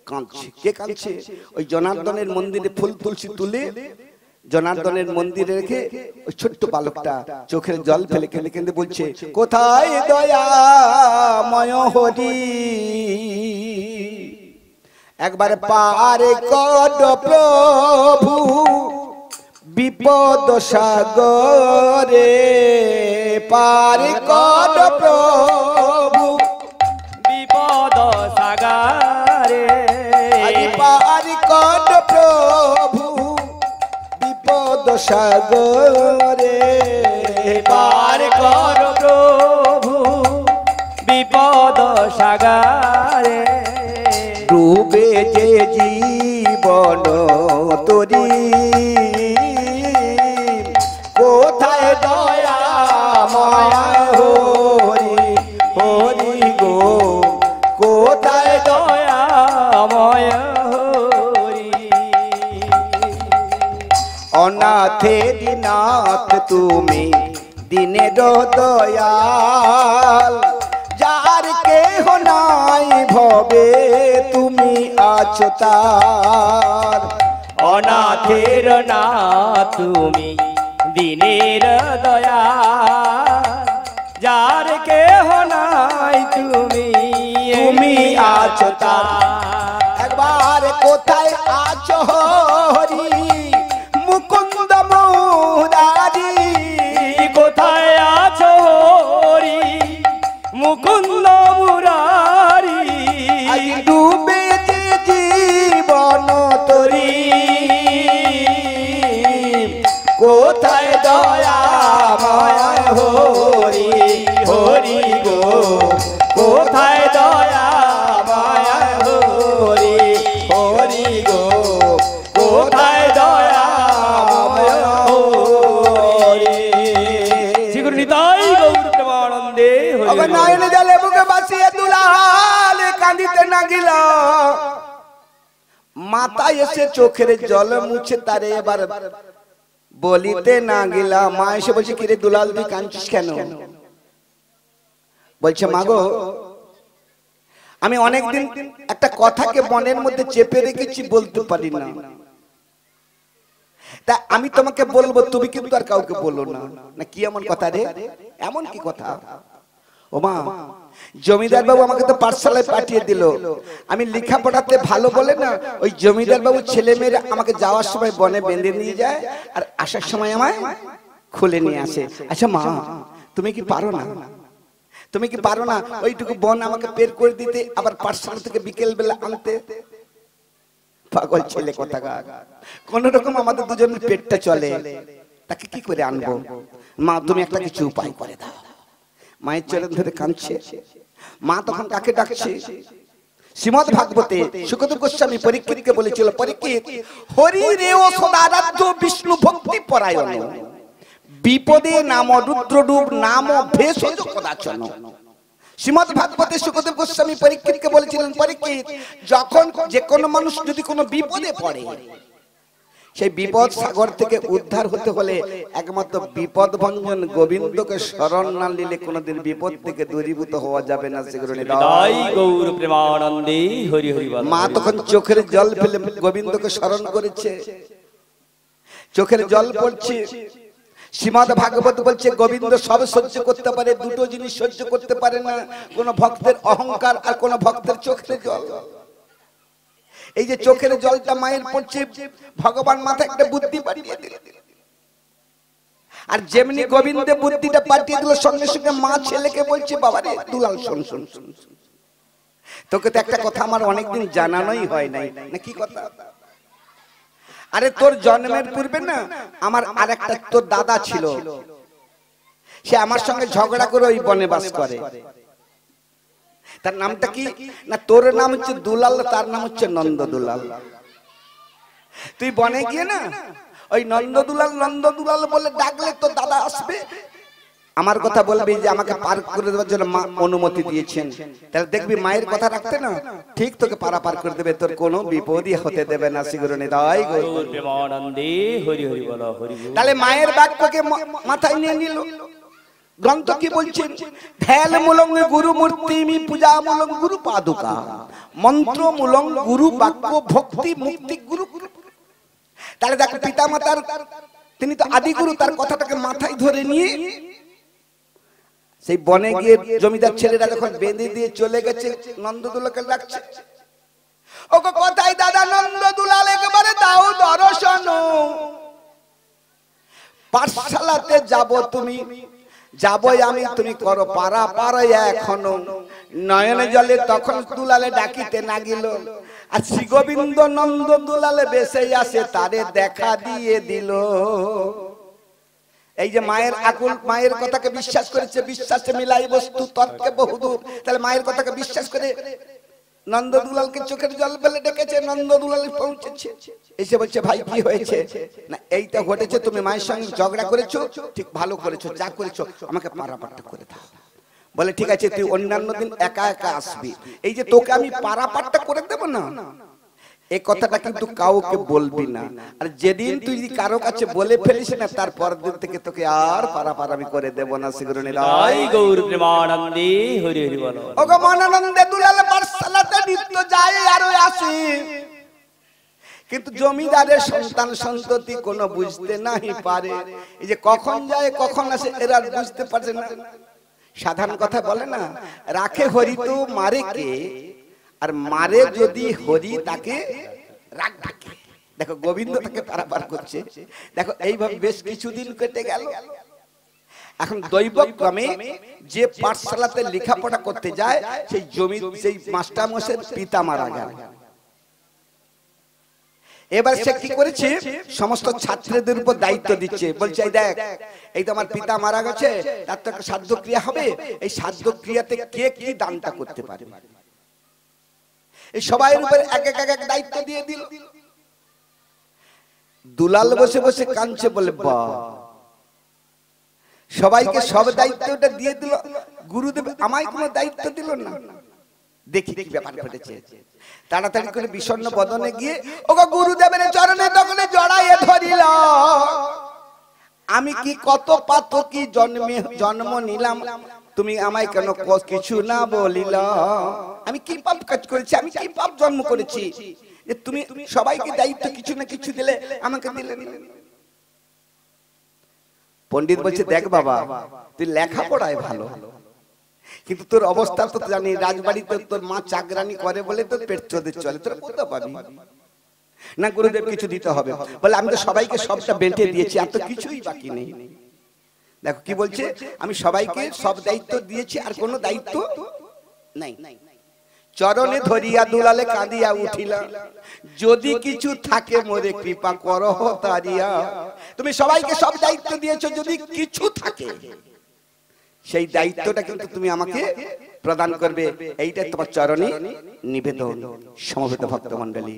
কাঁদছে। কে কাঁদছে? ওই জনার্দনের মন্দিরে ফুল তুলসী তুলে জনার্দনের মন্দিরে রেখে ওই ছোট্ট বালকটা চোখের জল ফেলে কেঁদে কেঁদে বলছে, কোথায় দয়াময় হরি, একবার পারে কর প্রভু বিপদ সাগরে, পারে কর প্রভু বিপদ সাগরে, পারে কর প্রভু বিপদ সাগরে, পার কর প্রভু বিপদ সাগরে। ডুবে যে জীবন তোরি, কোথায় দয়া মায়া হরি, হরি গো কোথায় দয়া দয়াময় হরি। অনাথের নাথ তুমি দিনের দয়াল, যার কেহ নাই ভবে তুমি আছো তার। অনাথের না তুমি দিনের দয়া, যার কেহ নাই তুমি তুমি আছো তার। একবার কোথায় আছো হরি মুকুন্দ মুরারি, কোথায় আছো হরি মুকুন্দ মুরারি। ডুবে যে জীবন তোরি, কোথায় দয়া মায়া হরি, হরি গো কোথায় দয়া মায়া হরি, হরি গো কোথায় দয়া মায়া হরি। শ্রী নিতাই গৌর প্রেমানন্দে হরি। নয়ন জলে বুকে বাসিয়ে দুলাল কাঁদিতে লাগিল, মাথা এসে চোখের জল মুছে তারে এবার বলিতে না গেলা। মা এসে বলছে, কিরে দুলাল তুই কাঁদছিস কেন? বলছে, মাগো আমি অনেকদিন একটা কথাকে মনের মধ্যে চেপে রেখেছি, বলতে পারি না, তা আমি তোমাকে বলবো, তুমি কিন্তু আর কাউকে বলো না। না কি এমন কথা রে? এমন কি কথা? ও মা, জমিদার বাবু আমাকে তো পাঠশালায় পাঠিয়ে দিল, আমি লেখাপড়াতে ভালো বলে না ওই জমিদার বাবু ছেলে মেয়েরা আমাকে যাওয়ার সময় বনে বেঁধে নিয়ে যায় আর আসার সময় আমায় খুলে নিয়ে আসে। আচ্ছা মা, তুমি কি পারো না, তুমি কি পারো না ওইটুকু বন আমাকে বের করে দিতে, আবার পাঠশালা থেকে বিকেল বেলা আনতে? পাগল ছেলে কোথাকার, কোন রকম আমাদের দুজনের পেটটা চলে, তাকে কি করে আনবো? মা তুমি একটা কিছু উপায় করে দাও। মায়ের চরণ ধরে কাঁদছে। মা তখন কাকে ডাকছে? শ্রীমদ্ ভাগবতে শুকদেব গোস্বামী পরীক্ষিতকে বলেছিল, পরীক্ষিত হরি রেও সদারাধ্য বিষ্ণু ভক্তি পরায়ণ, বিপদে নাম রুদ্ররূপ নাম ভেষজ কদাচন। শ্রীমদ্ ভাগবতে শুকদেব গোস্বামী পরীক্ষিতকে বলেছিলেন, পরীক্ষিত যখন যে কোনো মানুষ যদি কোনো বিপদে পড়ে, সেই বিপদ সাগর থেকে উদ্ধার হতে হলে একমাত্র বিপদ ভঞ্জন গোবিন্দকে শরণ না নিলে কোনোদিন বিপদ থেকে দূরীভূত হওয়া যাবে না। নিতাই গৌর প্রেমানন্দে হরি হরি বল। মা তখন চোখের জল ফেলে গোবিন্দকে স্মরণ করেছে, চোখের জল পড়ছে। শ্রীমদ্ ভাগবত বলছে গোবিন্দ সব সহ্য করতে পারে, দুটো জিনিস সহ্য করতে পারে না, কোন ভক্তের অহংকার আর কোন ভক্তের চোখের জল। এই যে চোখের জলটা মায়ের পড়ছে, ভগবান মাথায় একটা বুদ্ধি পাঠিয়ে দিল, আর যেমনি গোবিন্দে বুদ্ধিটা পাঠিয়ে দিল, সঙ্গে সঙ্গে মা ছেলেকে বলছে, বাবা রে দুলাল শোন শোন শোন, তোকে তো একটা কথা আমার অনেকদিন জানানোই হয় নাই। না কি কথা? আরে তোর জন্মের পূর্বে না আমার আর একটা তোর দাদা ছিল, সে আমার সঙ্গে ঝগড়া করে ওই বনে বাস করে। তার নামটা কি? না তোর নাম হচ্ছে দুলাল, তার নাম হচ্ছে নন্দ দুলাল। তুই বনে গিয়ে না ওই নন্দদুলাল বলে ডাকলে তো দাদা আসবে, আমার কথা বলবি যে আমাকে পার করে দেওয়ার জন্য মা অনুমতি দিয়েছেন, তাহলে দেখবি মায়ের কথা রাখতে না ঠিক তোকে পার করে দেবে, তোর কোনো বিপদই হতে দেবে না। শ্রী গুরু নিতাই গৌর প্রেমানন্দে হরি হরি বল হরি বল। তাহলে মায়ের বাক্যকে মাথায় নিয়ে নিল। গ্রন্থ কি বলছেন? ধ্যান মূলং গুরু মূর্তি পূজা মূলং গুরু পাদুকা, মন্ত্র মূলং গুরু বাক্য, ভক্তি মুক্তি গুরু। তাহলে দেখো পিতা মাতার তিনি তো আদি গুরু, তার কথাটাকে মাথায় ধরে নিয়ে সেই বনে গিয়ে জমিদার ছেলেরা যখন বেঁধে দিয়ে চলে গেছে নন্দদুলালকে ডাকছে, ওকে কথাই দাদা নন্দদুলাল একেবারে দাও দর্শন, পাঠশালাতে যাব তুমি, যাবই আমি, তুমি করো পারা পারা এখনো। নয়নে জলে তখন দুলালে ডাকিতে নাগিল, আর শ্রী গোবিন্দ নন্দ দুলালে বেসে আসে তারে দেখা দিয়ে দিল। এই যে মায়ের আকুল, মায়ের কথাকে বিশ্বাস করেছে, বিশ্বাসে মিলাই বস্তু তর্কে বহুদূর। তাহলে মায়ের কথাকে বিশ্বাস করে নন্দদুলালকে চোখের জল ফেলে ডেকেছে, নন্দদুলাল পৌঁছেছে, এসে বলছে ভাই কি হয়েছে? না এইটা ঘটেছে, তুমি মায়ের সঙ্গে ঝগড়া করেছো, ঠিক ভালো করেছো, যা করেছো আমাকে পারাপারটা করে দাও। বলে ঠিক আছে তুই অন্যান্য দিন একা একা আসবি, এই যে তোকে আমি পারাপারটা করে দেব না, এই কথাটা কিন্তু কাউকে বলবি না। আর যেদিন তুই কারো কাছে বলে ফেলিস না, তারপর দিন থেকে তোকে আর পারাপার আমি করে দেব না। শ্রী গুরু নিতাই গৌর প্রেমানন্দে হরি হরি বল। ওগো মনানন্দে দুলাল পাঠশালাতে নিত্য যায় আর আসে, কিন্তু জমিদারের সন্তান সন্ততি কোনো বুঝতে নাই পারে। এই যে কখন যায় কখন আসে এরা বুঝতে পারছে না। সাধারণ কথা বলে না, রাখে হরি তো মারে কে, আর মারে যদি হরি তাকে রাখবে কে। দেখো গোবিন্দ তাকে পারাপার করছে। দেখো এইভাবে বেশ কিছুদিন কেটে গেল। এখন দৈবক্রমে যে পাঠশালাতে লেখাপড়া করতে যায় সেই জমি, সেই মাস্টারমশাইয়ের পিতা মারা গেল। এবার সে কি করেছে, সমস্ত ছাত্রদের উপর দায়িত্ব দিচ্ছে, বলছে এই দেখ এই তো আমার পিতা মারা গেছে, তার তো একটা শ্রাদ্ধ ক্রিয়া হবে, এই শ্রাদ্ধ ক্রিয়াতে কে কি দানটা করতে পারে। এই সবাইয়ের উপর এক এক দায়িত্ব দিয়ে দিল। দুলাল বসে বসে কাঁদছে, বলে বাহ, সবাইকে সব দায়িত্বটা দিয়ে দিল, গুরুদেব আমায় কোনো দায়িত্ব দিল না। দেখি কি ব্যাপার ঘটেছে। তাড়াতাড়ি করে বিষণ্ণ বদনে গিয়ে ওগো গুরুদেবের চরণে তখন জড়াইয়ে ধরিল, আমি কি কত পাতকি জন্ম নিলাম, তুমি আমায় কেন কিছু না বলিল? আমি কি পাপ কাজ করেছি, আমি কি পাপ জন্ম করেছি যে তুমি সবাইকে দায়িত্ব কিছু না কিছু দিলে, আমাকে দিলে না? পণ্ডিত বলছে দেখ বাবা, তুই লেখাপড়ায় ভালো, কিন্তু তোর অবস্থা তো জানি, রাজবাড়িতে তোর মা চাকরানি করে বলে তোর পেট চলে, তোর কোথা পাবি না? গুরুদেব কিছু দিতে হবে। বলে আমি তো সবাইকে সবটা বেঁটে দিয়েছি, আর তো কিছুই বাকি নেই। দেখো কি বলছে, আমি সবাইকে সব দায়িত্ব দিয়েছি, আর কোনো দায়িত্ব নাই। চরণে ধরিয়া দুলালে কাঁদিয়া উঠিলা, যদি কিছু থাকে মোরে কৃপা করহ তারিয়া। তুমি সবাইকে সব দায়িত্ব দিয়েছো, যদি কিছু থাকে সেই দায়িত্বটা কিন্তু তুমি আমাকে প্রদান করবে, এইটা তোমার চরণে নিবেদন। সমবেত ভক্তমণ্ডলী,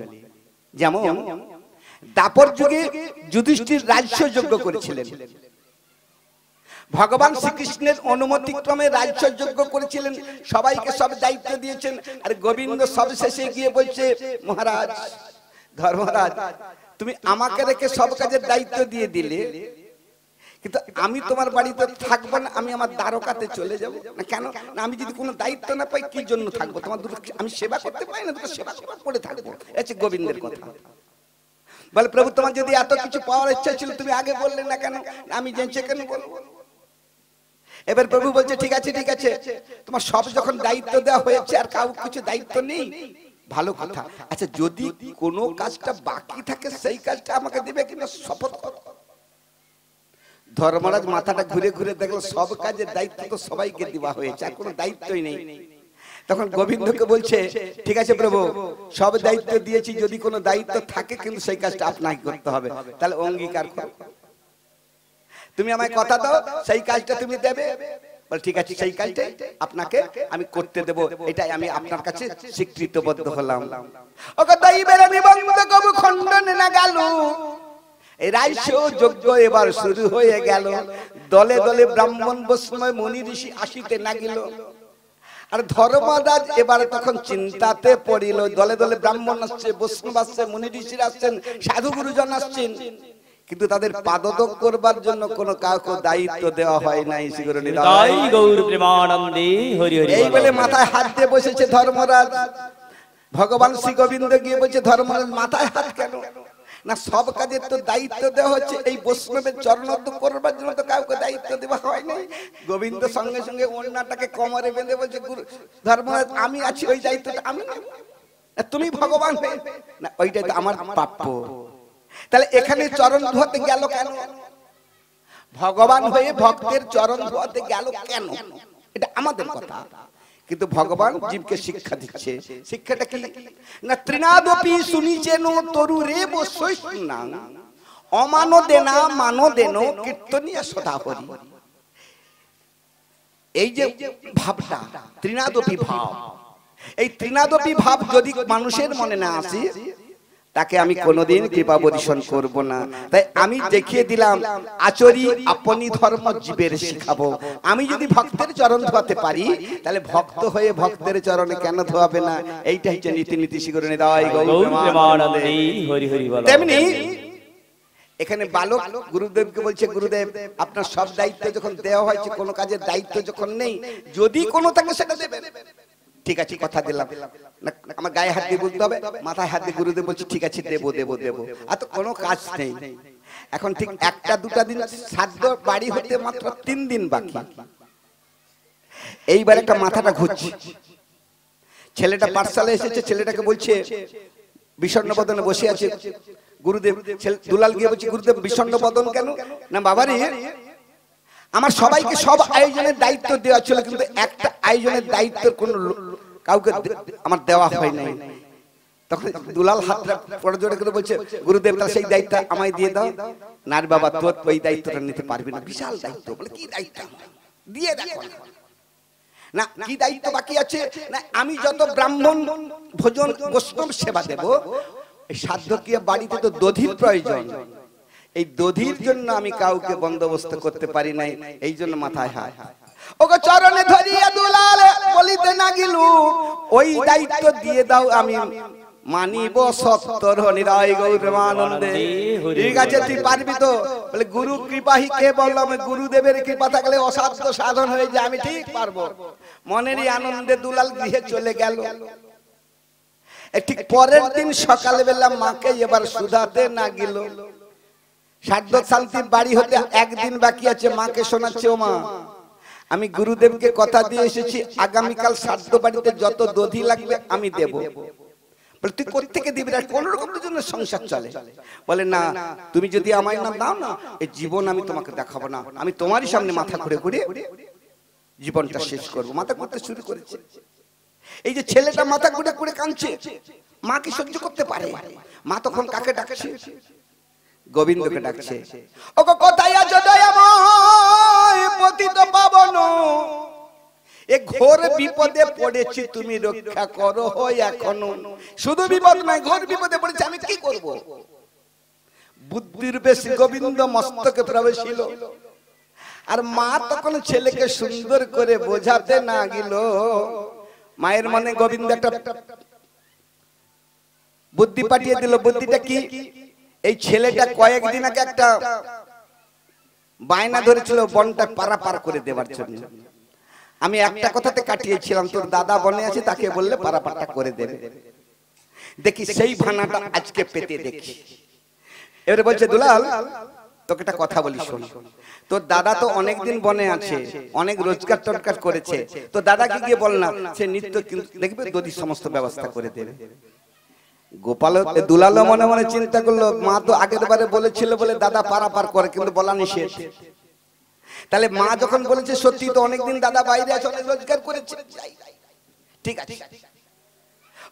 যেমন দাপর যুগে যুধিষ্ঠির রাজ্য যজ্ঞ করেছিলেন, ভগবান শ্রীকৃষ্ণের অনুমতি ক্রমে রাজ্য যজ্ঞ করেছিলেন, সবাইকে সব দায়িত্ব দিয়েছেন। আর গোবিন্দ সবশেষে গিয়ে বলছে, মহারাজ ধর্মরাজ, তুমি আমাকে রেখে সব কাজের দায়িত্ব দিয়ে দিলে, কিন্তু আমি তোমার বাড়িতে থাকবো না, আমি আমার দ্বারকাতে চলে যাব না। কেন না? আমি যদি কোনো দায়িত্ব না পাই কি জন্য থাকবো? তোমার দুটো আমি সেবা করতে পাই না, দুটো সেবা করে থাকবো। এই গোবিন্দের কথা। বলে প্রভু, তোমার যদি এত কিছু পাওয়ার ইচ্ছা ছিল তুমি আগে বললে না কেন? আমি জেনে কেন বলবো? এবার প্রভু বলছে ঠিক আছে ঠিক আছে, তোমার সব যখন দায়িত্ব দেওয়া হয়েছে আর কাউ কিছু দায়িত্ব নেই, ভালো কথা। আচ্ছা যদি কোনো কাজটা বাকি থাকে সেই কাজটা আমাকে দিবে কিনা শপথ করো। ধর্মরাজ মাথাটা ঘুরে ঘুরে দেখলো সব কাজের দায়িত্ব তো সবাইকে দেওয়া হয়েছে, আর কোনো দায়িত্বই নেই। তখন গোবিন্দকে বলছে ঠিক আছে প্রভু, সব দায়িত্ব দিয়েছি, যদি কোনো দায়িত্ব থাকে কিন্তু সেই কাজটা আপনাকে করতে হবে। তাহলে অঙ্গীকার করো, তুমি আমায় কথা দাও সেই কাজটা তুমি দেবে। বলে ঠিক আছে, সেই কাজটাই আপনাকে আমি করতে দেব, এটাই আমি আপনার কাছে স্বীকৃতিবদ্ধ হলাম। ওকে দৈবের নিবন্ধ কবু খণ্ডন না গেল, এই রাইস যজ্ঞ এবার শুরু হয়ে গেল। দলে দলে ব্রাহ্মণ বৈষ্ণব মুনি ঋষি আসিতে লাগিল। আর ধর্মরাজ এবারে তখন চিন্তাতে পড়িল, দলে দলে ব্রাহ্মণ আসছে, বৈষ্ণব আসছে, মুনি ঋষিরা আসছেন, সাধু গুরুজন আসছেন, কিন্তু তাদের পাদদক করবার জন্য কোনো কাউকে দায়িত্ব দেওয়া হয় নাই। তাই গৌর প্রেমানন্দে হরি হরি। এই বলে মাথায় হাত দিয়ে বসেছে ধর্মরাজ। ভগবান শ্রী গোবিন্দ গিয়ে বলছে, ধর্মরাজ মাথায় হাত কেন? না, সব কাজের তো দায়িত্ব দেওয়া হচ্ছে, এই বৈষ্ণবের চরণোদ্য করবার জন্য তো কাউকে দায়িত্ব দেওয়া হয় নাই। গোবিন্দ সঙ্গে সঙ্গে ওড়নাটাকে কোমরে বেঁধে বলছে, ধর্মরাজ আমি আছি, ওই দায়িত্বটা আমি নেব। তুমি ভগবান হয়ে না, ওইটাই তো আমার প্রাপ্য। তাহলে এখানে চরণ ধোয়াতে গেল কেন? ভগবান হয়ে ভক্তের চরণ ধোয়াতে গেল কেন? এটা আমাদের কথা, কিন্তু ভগবান জীবকে শিক্ষা দিচ্ছে। শিক্ষাটা কি? না, ত্রিনাদপি শুনিছেন তরু রে বৈষ্ণা অমানো দেনা মানো দেন কীর্তনিয়া সদা হরি। এই যে ভাবটা ত্রিনাদপি ভাব, এই ত্রিনাদপি ভাব যদি মানুষের মনে না আসে, তাকে আমি কোনোদিন কৃপা বর্ষণ করব না। তাই আমি দেখিয়ে দিলাম, আচরি আপনি ধর্ম জীবের শিখাবো। আমি যদি ভক্তের চরণ ধোয়াতে পারি, তাহলে ভক্ত হয়ে ভক্তের চরণে কেন ধোয়াবে না? এইটা হচ্ছে নীতি নীতি শিখরণে দাই গৌর প্রেমানন্দে হরি হরি। তেমনি এখানে বালক গুরুদেবকে বলছে, গুরুদেব আপনার সব দায়িত্ব যখন দেওয়া হয়েছে, কোনো কাজের দায়িত্ব যখন নেই, যদি কোনো থাকে সেটা দেবেন। ঠিক আছে, কথা দিলাম। আমার গায়ে হাত দিয়ে বলতে হবে, মাথায় হাত দিয়ে গুরুদেব বলছে ঠিক আছে, দেবো দেবো দেবো। আর তো কোনো কাজ নেই। এখন ঠিক একটা দুটা দিন, শ্রাদ্ধ বাড়ি হতে মাত্র 3 দিন বাকি। এইবার একটা মাথাটা ঘুরছে। ছেলেটা পাঠশালায় এসেছে, ছেলেটাকে বলছে, বিষণ্ণ বদনে বসে আছে গুরুদেব। দুলাল গিয়ে বলছে, গুরুদেব বিষণ্ণ বদন কেন? না বাবারে, আমার সবাইকে সব আয়োজনের দায়িত্ব দেওয়া ছিল, কিন্তু একটা আয়োজনের দায়িত্ব কোন কাউকে আমার দেওয়া হয় নাই। তখন দুলাল হাতটা পড়ে জোরে করে বলছে, গুরুদেব তাহলে সেই দায়িত্ব আমায় দিয়ে দাও। না রে বাবা, তোর ওই দায়িত্বটা নিতে পারবি না, বিশাল দায়িত্ব। বলে কি দায়িত্ব? দিয়ে দেখো না, কি দায়িত্ব বাকি আছে? না, আমি যত ব্রাহ্মণ ভোজন বৈষ্ণব সেবা দেব, এই সাধ্যকীয় বাড়িতে তো দধির প্রয়োজন। এই দধির জন্য আমি কাউকে বন্দোবস্ত করতে পারি নাই, এই জন্য মাথায় হাত। ওগো চরণে ধরিয়া দুলাল বলিতে লাগিল, ওই দায়িত্ব দিয়ে দাও, আমি মানিব সত্তর নিরায় গৌর প্রেমানন্দে। ঠিক আছে, তুই পারবি তো? বলে গুরু কৃপাহি কে বললাম, গুরুদেবের কৃপা থাকলে অসাধ্য সাধন হয়ে যায়, আমি ঠিক পারবো। মনেরই আনন্দে দুলাল গৃহে চলে গেল। ঠিক পরের দিন সকালবেলা মাকে এবার সুধাতে না গেল। সাধ্য শান্তির বাড়ি হতে একদিন বাকি আছে। মাকে শোনাচ্ছে, ও মা, আমি গুরুদেবকে কথা দিয়ে এসেছি, আগামীকাল শ্রাদ্ধ বাড়িতে যত দধি লাগবে আমি দেব। বলে তুই কোত্থেকে দিবি? কোন রকমের জন্য সংসার চলে? বলে না, তুমি যদি আমায় না দাও না, এই জীবন আমি তোমাকে দেখাবো না, আমি তোমারই সামনে মাথা ঘুরে ঘুরে জীবনটা শেষ করবো। মাথা করতে শুরু করেছে। এই যে ছেলেটা মাথা ঘুরে ঘুরে কাঁদছে, মা কি সহ্য করতে পারে? মা তখন কাকে ডাকছে? গোবিন্দকে ডাকছে। ওগো কোথায় আছো দয়াময় পতিত পাবন, এ ঘোর বিপদে পড়েছি, তুমি রক্ষা করো এখনো। শুধু বিপদ নয়, ঘোর বিপদে পড়েছি, আমি কি করব? বুদ্ধির বেশি গোবিন্দ মস্তকে প্রবেশিল। আর মা তখন ছেলেকে সুন্দর করে বোঝাতে না গেল। মায়ের মনে গোবিন্দ একটা বুদ্ধি পাঠিয়ে দিল। বুদ্ধিটা কি? এই ছেলেটা কয়েকদিন আগে একটা বায়না ধরেছিল বনটা পারাপার করে দেওয়ার জন্য। আমি একটা কথাতে কাটিয়েছিলাম, তোর দাদা বনে আছে, তাকে বললে পারাপারটা করে দেবে। দেখি সেই ভানাটা আজকে পেতে দেখি। এবারে বলছে, দুলাল তোকে একটা কথা বলি শোন। তোর দাদা তো অনেকদিন বনে আছে, অনেক রোজগার টোজগার করেছে, তো দাদাকে গিয়ে বল না, সে নিত্য দেখবে দধি সমস্ত ব্যবস্থা করে দেবে। গোপাল দুলাল মনে মনে চিন্তা করলো, মা তো আগের বারে বলেছিল বলে দাদা পারাপার করে, কিন্তু বলা নিষেধ। তাহলে মা যখন বলেছে সত্যি তো, অনেকদিন দাদা বাইরে আছে, অনেক রোজগার করেছে, ঠিক আছে।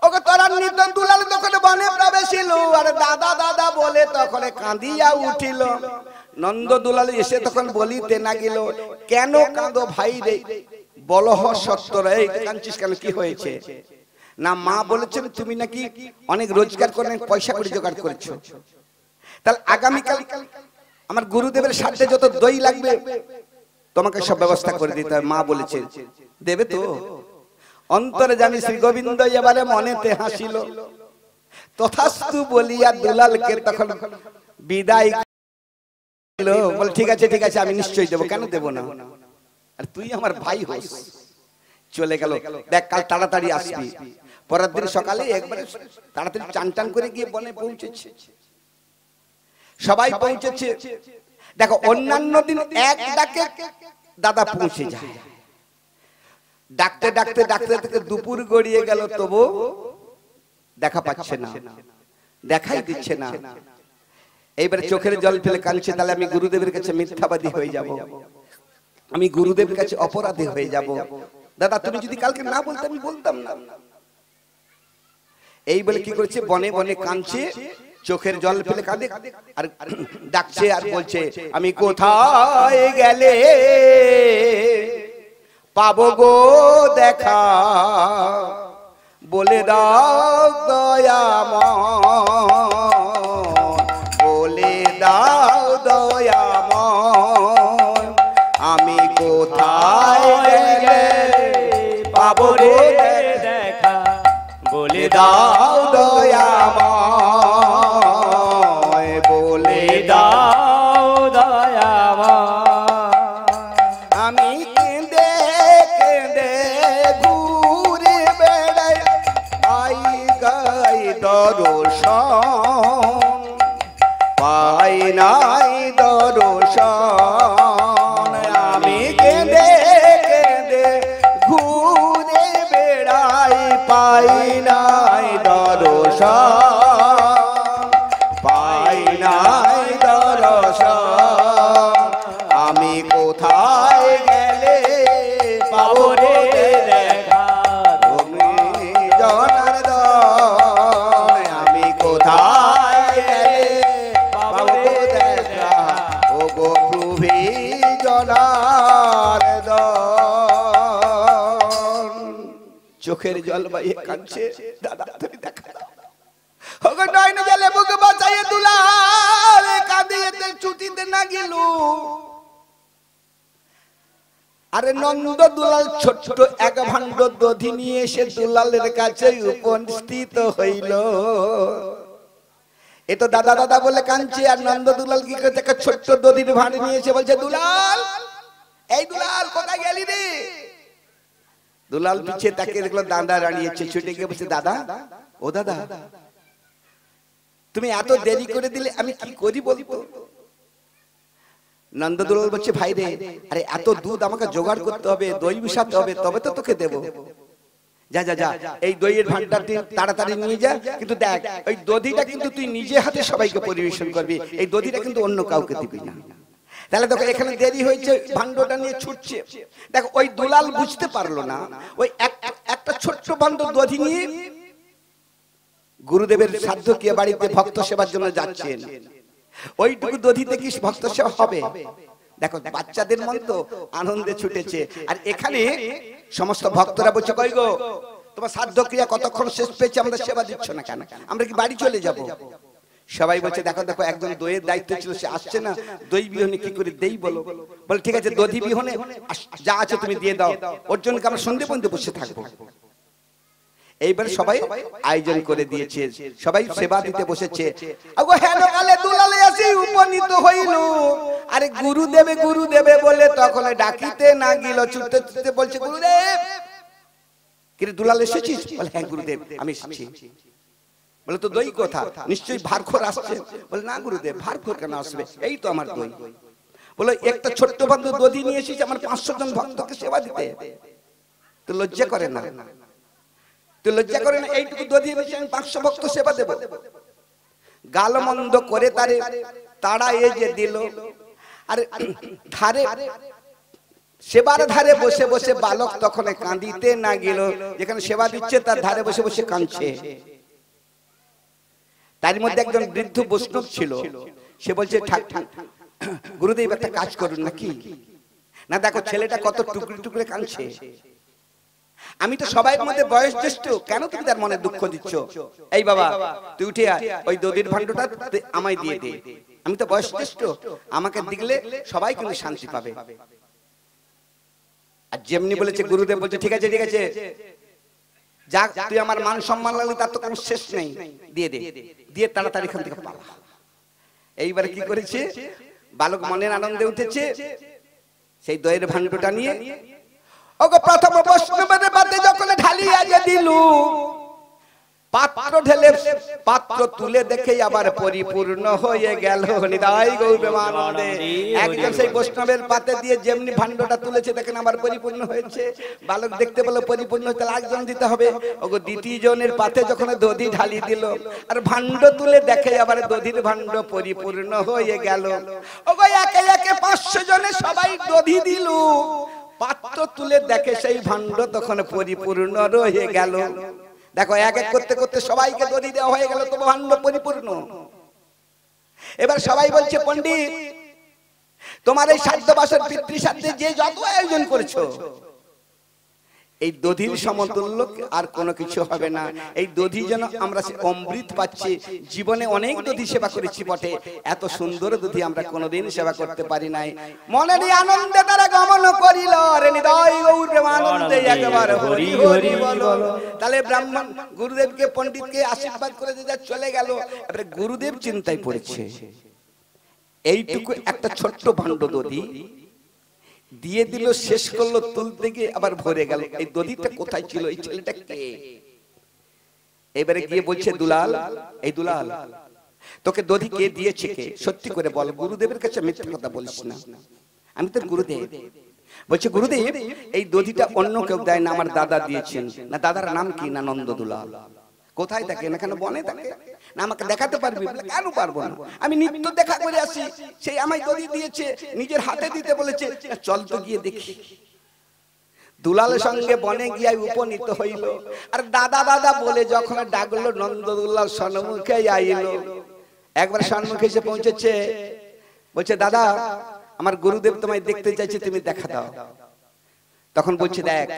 ওকে তোরা নিত্য দুলাল তখন বনে প্রবেশিল, আর দাদা দাদা বলে তখন কাঁদিয়া উঠিল। নন্দ দুলাল এসে তখন বলিতে না গেল, কেন কাঁদো ভাই রে, বলহ সত্য রে, কাঁদছিস কেন, কি হয়েছে? না মা বলেছেন তুমি নাকি অনেক রোজগার করে পয়সা করে জোগাড় করেছো, তাহলে আগামীকাল আমার গুরুদেবের সাথে যত দই লাগবে তোমাকে সব ব্যবস্থা করে দিতে হবে। মা বলেছে দেবে তো? অন্তরে জানি শ্রী গোবিন্দ এবারে মনেতে হাসিল, তথাস্তু বলিয়া দুলালকে তখন বিদায় দিল। বল ঠিক আছে ঠিক আছে, আমি নিশ্চয়ই দেবো, কেন দেবো না, আর তুই আমার ভাই হোস। চলে গেল। দেখ কাল তাড়াতাড়ি আসবি। পরের দিন সকালে একবারে তাড়াতাড়ি চান টান করে গিয়ে বনে পৌঁছেছে। সবাই পৌঁছেছে। দেখো অন্যান্য দিন এক ডাকে দাদা পৌঁছে যায়, ডাকতে ডাকতে ডাকতে ডাকতে দুপুর গড়িয়ে গেল, তবু দেখা পাচ্ছে না, দেখাই দিচ্ছে না। এইবারে চোখের জল ফেলে কাঁদছে, তাহলে আমি গুরুদেবের কাছে মিথ্যাবাদী হয়ে যাব, আমি গুরুদেবের কাছে অপরাধী হয়ে যাব। দাদা তুমি যদি কালকে না বলতে আমি বলতাম না। এই বলে কি করেছে, বনে বনে কাঁদছে, চোখের জল ফেলে কাঁদে আর ডাকছে আর বলছে আমি কোথায় গেলে পাবো গো দেখা, বলে দাও দয়াময়, বলে দাও দয়াময়, আমি কোথায় গেলে পাবো রে দেখা, বলে দাও দয়াময়, বলে দাও দয়াময়। আমি কেঁদে কেঁদে ঘুরে বেড়াই, আই গাই দর্শন, পাই নাই দর্শন। আমি কেঁদে কেঁদে ঘুরে বেড়াই, পাই নাই দর্শন, পাই নাই দর্শন। আমি কোথায় গেলে পাবো রে দেখা, তুমি জনার্দন, আমি কোথায় গেলে পাবো দেখা, ও গো প্রভু জনার্দন। চোখের জল বাইয়ে কাঁদছে, দাদা তুমি দেখা দাও, ওগো নয়ন জলে বুক বাঁচাইয়ে দুলাল কাঁদিয়েতে ছুটিতে না গেল। আরে নন্দ দুলাল ছোট্ট এক ভাণ্ড দধি নিয়ে এসে দুলালের কাছে উপস্থিত হইল। এ তো দাদা দাদা বলে কাঁদছে, আর নন্দ দুলাল কি করছে, একটা ছোট্ট দধির ভাঁড় নিয়ে এসে বলছে দুলাল, এই দুলাল কোথায় গেলি রে? দুলাল পিছিয়ে তাকে দেখলো দাদা দাঁড়িয়েছে, ছুটে গিয়ে বলছে দাদা, ও দাদা তুমি এত দেরি করে দিলে আমি কি করি বলতো? নন্দ দুলাল বলছে ভাই রে, আরে এত দুধ আমাকে জোগাড় করতে হবে, দই মিশাতে হবে, তবে তো তোকে দেবো। যা যা যা, এই দইয়ের ভাঁড়টা তাড়াতাড়ি নিয়ে যা, কিন্তু দেখ ওই দধিটা কিন্তু তুই নিজে হাতে সবাইকে পরিবেশন করবি, এই দধিটা কিন্তু অন্য কাউকে দিবি না। তাহলে দেখো এখানে দেরি হয়েছে, ভাণ্ডটা নিয়ে ছুটছে। দেখো ওই দুলাল বুঝতে পারলো না, ওই একটা ছোট্ট ভাণ্ড দধি নিয়ে গুরুদেবের সাধ্য কি বাড়িতে ভক্ত সেবার জন্য যাচ্ছেন, ওইটুকু দধিতে কি ভক্ত সেবা হবে? দেখো বাচ্চাদের মন তো আনন্দে ছুটেছে, আর এখানে সমস্ত ভক্তরা বলছে কই গো তোমার সাধ্য ক্রিয়া কতক্ষণ শেষ পেয়েছে, আমাদের সেবা দিচ্ছ না কেন, আমরা কি বাড়ি চলে যাব? সবাই বলছে দেখো দেখো একজন দইয়ের দায়িত্ব ছিল, সে আসছে না, দই বিহনে কি করে দেই বলো? বলে ঠিক আছে দধি বিহনে যা আছে তুমি দিয়ে দাও, ওর জন্য আমরা সন্ধে পর্যন্ত বসে থাকবো। এইবার সবাই আয়োজন করে দিয়েছে, সবাই সেবা দিতে বসেছে। আগো হেন কালে দুলালে আসি উপনীত হইল, আরে গুরুদেবে গুরুদেবে বলে তখন ডাকিতে না গিল, ছুটতে ছুটতে বলছে গুরুদেব। কিন্তু দুলাল এসেছিস? বলে হ্যাঁ গুরুদেব আমি এসেছি। বলে তো দই কথা, নিশ্চয়ই ভারখোর আসছে। বলে না গুরুদেব, ভারখোর কেন আসবে, এই তো আমার দই। বলে একটা ছোট্ট বান্ধব দধি নিয়ে এসেছি আমার 500 জন ভক্তকে সেবা দিতে, তো লজ্জা করে না? তো লজ্জা করে না? এইটুকু দধি এনেছি আমি 500 ভক্ত সেবা দেব? গালমন্দ করে তারে তাড়া এ যে দিল। আর ধারে সেবার ধারে বসে বসে বালক তখন কাঁদিতে না গেল, যেখানে সেবা দিচ্ছে তার ধারে বসে বসে কাঁদছে। তার মধ্যে একজন বৃদ্ধ বৈষ্ণব ছিল, সে বলছে ঠাকুর গুরুদেব একটা কাজ করুন নাকি? না দেখো ছেলেটা কত টুকরে টুকরে কাঁদছে। আমি তো সবাই মধ্যে বয়স জ্যেষ্ঠ, কেন তুমি তার মনে দুঃখ দিচ্ছ? এই বাবা তুই উঠে আয়, ওই দধির ভাণ্ডটা আমায় দিয়ে দে, আমি তো বয়স জ্যেষ্ঠ, আমাকে দিলে সবাই কিন্তু শান্তি পাবে। আর যেমনি বলেছে গুরুদেব বলছে ঠিক আছে ঠিক আছে, যা তুই আমার মান সম্মান লাগলে তার তো কোনো শেষ নেই, দিয়ে দে, দিয়ে তাড়াতাড়ি এখান থেকে পালা। এইবারে কি করেছে, বালক মনের আনন্দে উঠেছে, সেই দইয়ের ভাণ্ডটা নিয়ে ওগো প্রথম বৈষ্ণবের বাদে যখন ঢালিয়া যে দিলু, পাত্র ঢেলে পাত্র তুলে দেখে আবার পরিপূর্ণ হয়ে গেল। নিতাই গৌর প্রেমানন্দে। একজন সেই বৈষ্ণবের পাতে দিয়ে যেমনি ভাণ্ডটা তুলেছে দেখেন আবার পরিপূর্ণ হয়েছে। বালক দেখতে বলে পরিপূর্ণ হতে একজন দিতে হবে। ওগো দ্বিতীয় জনের পাতে যখন দধি ঢালি দিল আর ভাণ্ড তুলে দেখে আবার দধির ভাণ্ড পরিপূর্ণ হয়ে গেল। ওগো একে একে 500 জনে সবাই দধি দিল, পাত্র তুলে দেখে সেই ভাণ্ড তখন পরিপূর্ণ রয়ে গেল। দেখো এক এক করতে করতে সবাইকে দধি দেওয়া হয়ে গেল, তবু ভাণ্ড পরিপূর্ণ। এবার সবাই বলছে পণ্ডিত তোমার এই শ্রাদ্ধ বাসর পিতৃ শ্রাদ্ধে যে যত আয়োজন করেছো, এই দধির সমতুল্য আর কোনো কিছু হবে না। এই দধি যেন আমরা অমৃত পাচ্ছি। জীবনে অনেক দধি সেবা করেছি বটে, এত সুন্দর দধি আমরা কোনোদিন সেবা করতে পারি নাই। মনের আনন্দে তারা গমন করিল, রে নিতাই গৌর প্রেমানন্দে একবার হরি হরি বলো। তাহলে ব্রাহ্মণ গুরুদেবকে পণ্ডিতকে আশীর্বাদ করে দিয়ে চলে গেল। এবারে গুরুদেব চিন্তায় পড়েছে, এইটুকু একটা ছোট্ট ভাণ্ড দধি দিয়ে দিল, শেষ করলো, তুলতে গিয়ে আবার ভরে গেল। এই দধিটা কোথায় ছিল, এই ছেলেটা কে? এবারে গিয়ে বলছে দুলাল, এই দুলাল তোকে দধি কে দিয়েছে, কে? সত্যি করে বল, গুরুদেবের কাছে মিথ্যা কথা বলিস না, আমি তোর গুরুদেব। বলছে গুরুদেব এই দধিটা অন্য কেউ দেয় না, আমার দাদা দিয়েছেন। না দাদার নাম কি? না নন্দ দুলাল। কোথায় থাকে? না কেন বনে থাকে। না আমাকে দেখাতে পারবি? কেন পারবো না, আমি নিত্য দেখা করে আসি, সেই আমায় দধি দিয়েছে, নিজের হাতে দিতে বলেছে, চল তো গিয়ে দেখি। দুলালের সঙ্গে বনে গিয়ে উপনীত হইল। আর দাদা দাদা বলে যখন ডাকলো, নন্দ দুলাল সম্মুখে আইল। একবার সম্মুখে এসে পৌঁছেছে, বলছে দাদা আমার গুরুদেব তোমায় দেখতে চাইছে, তুমি দেখা দাও। তখন বলছে দেখ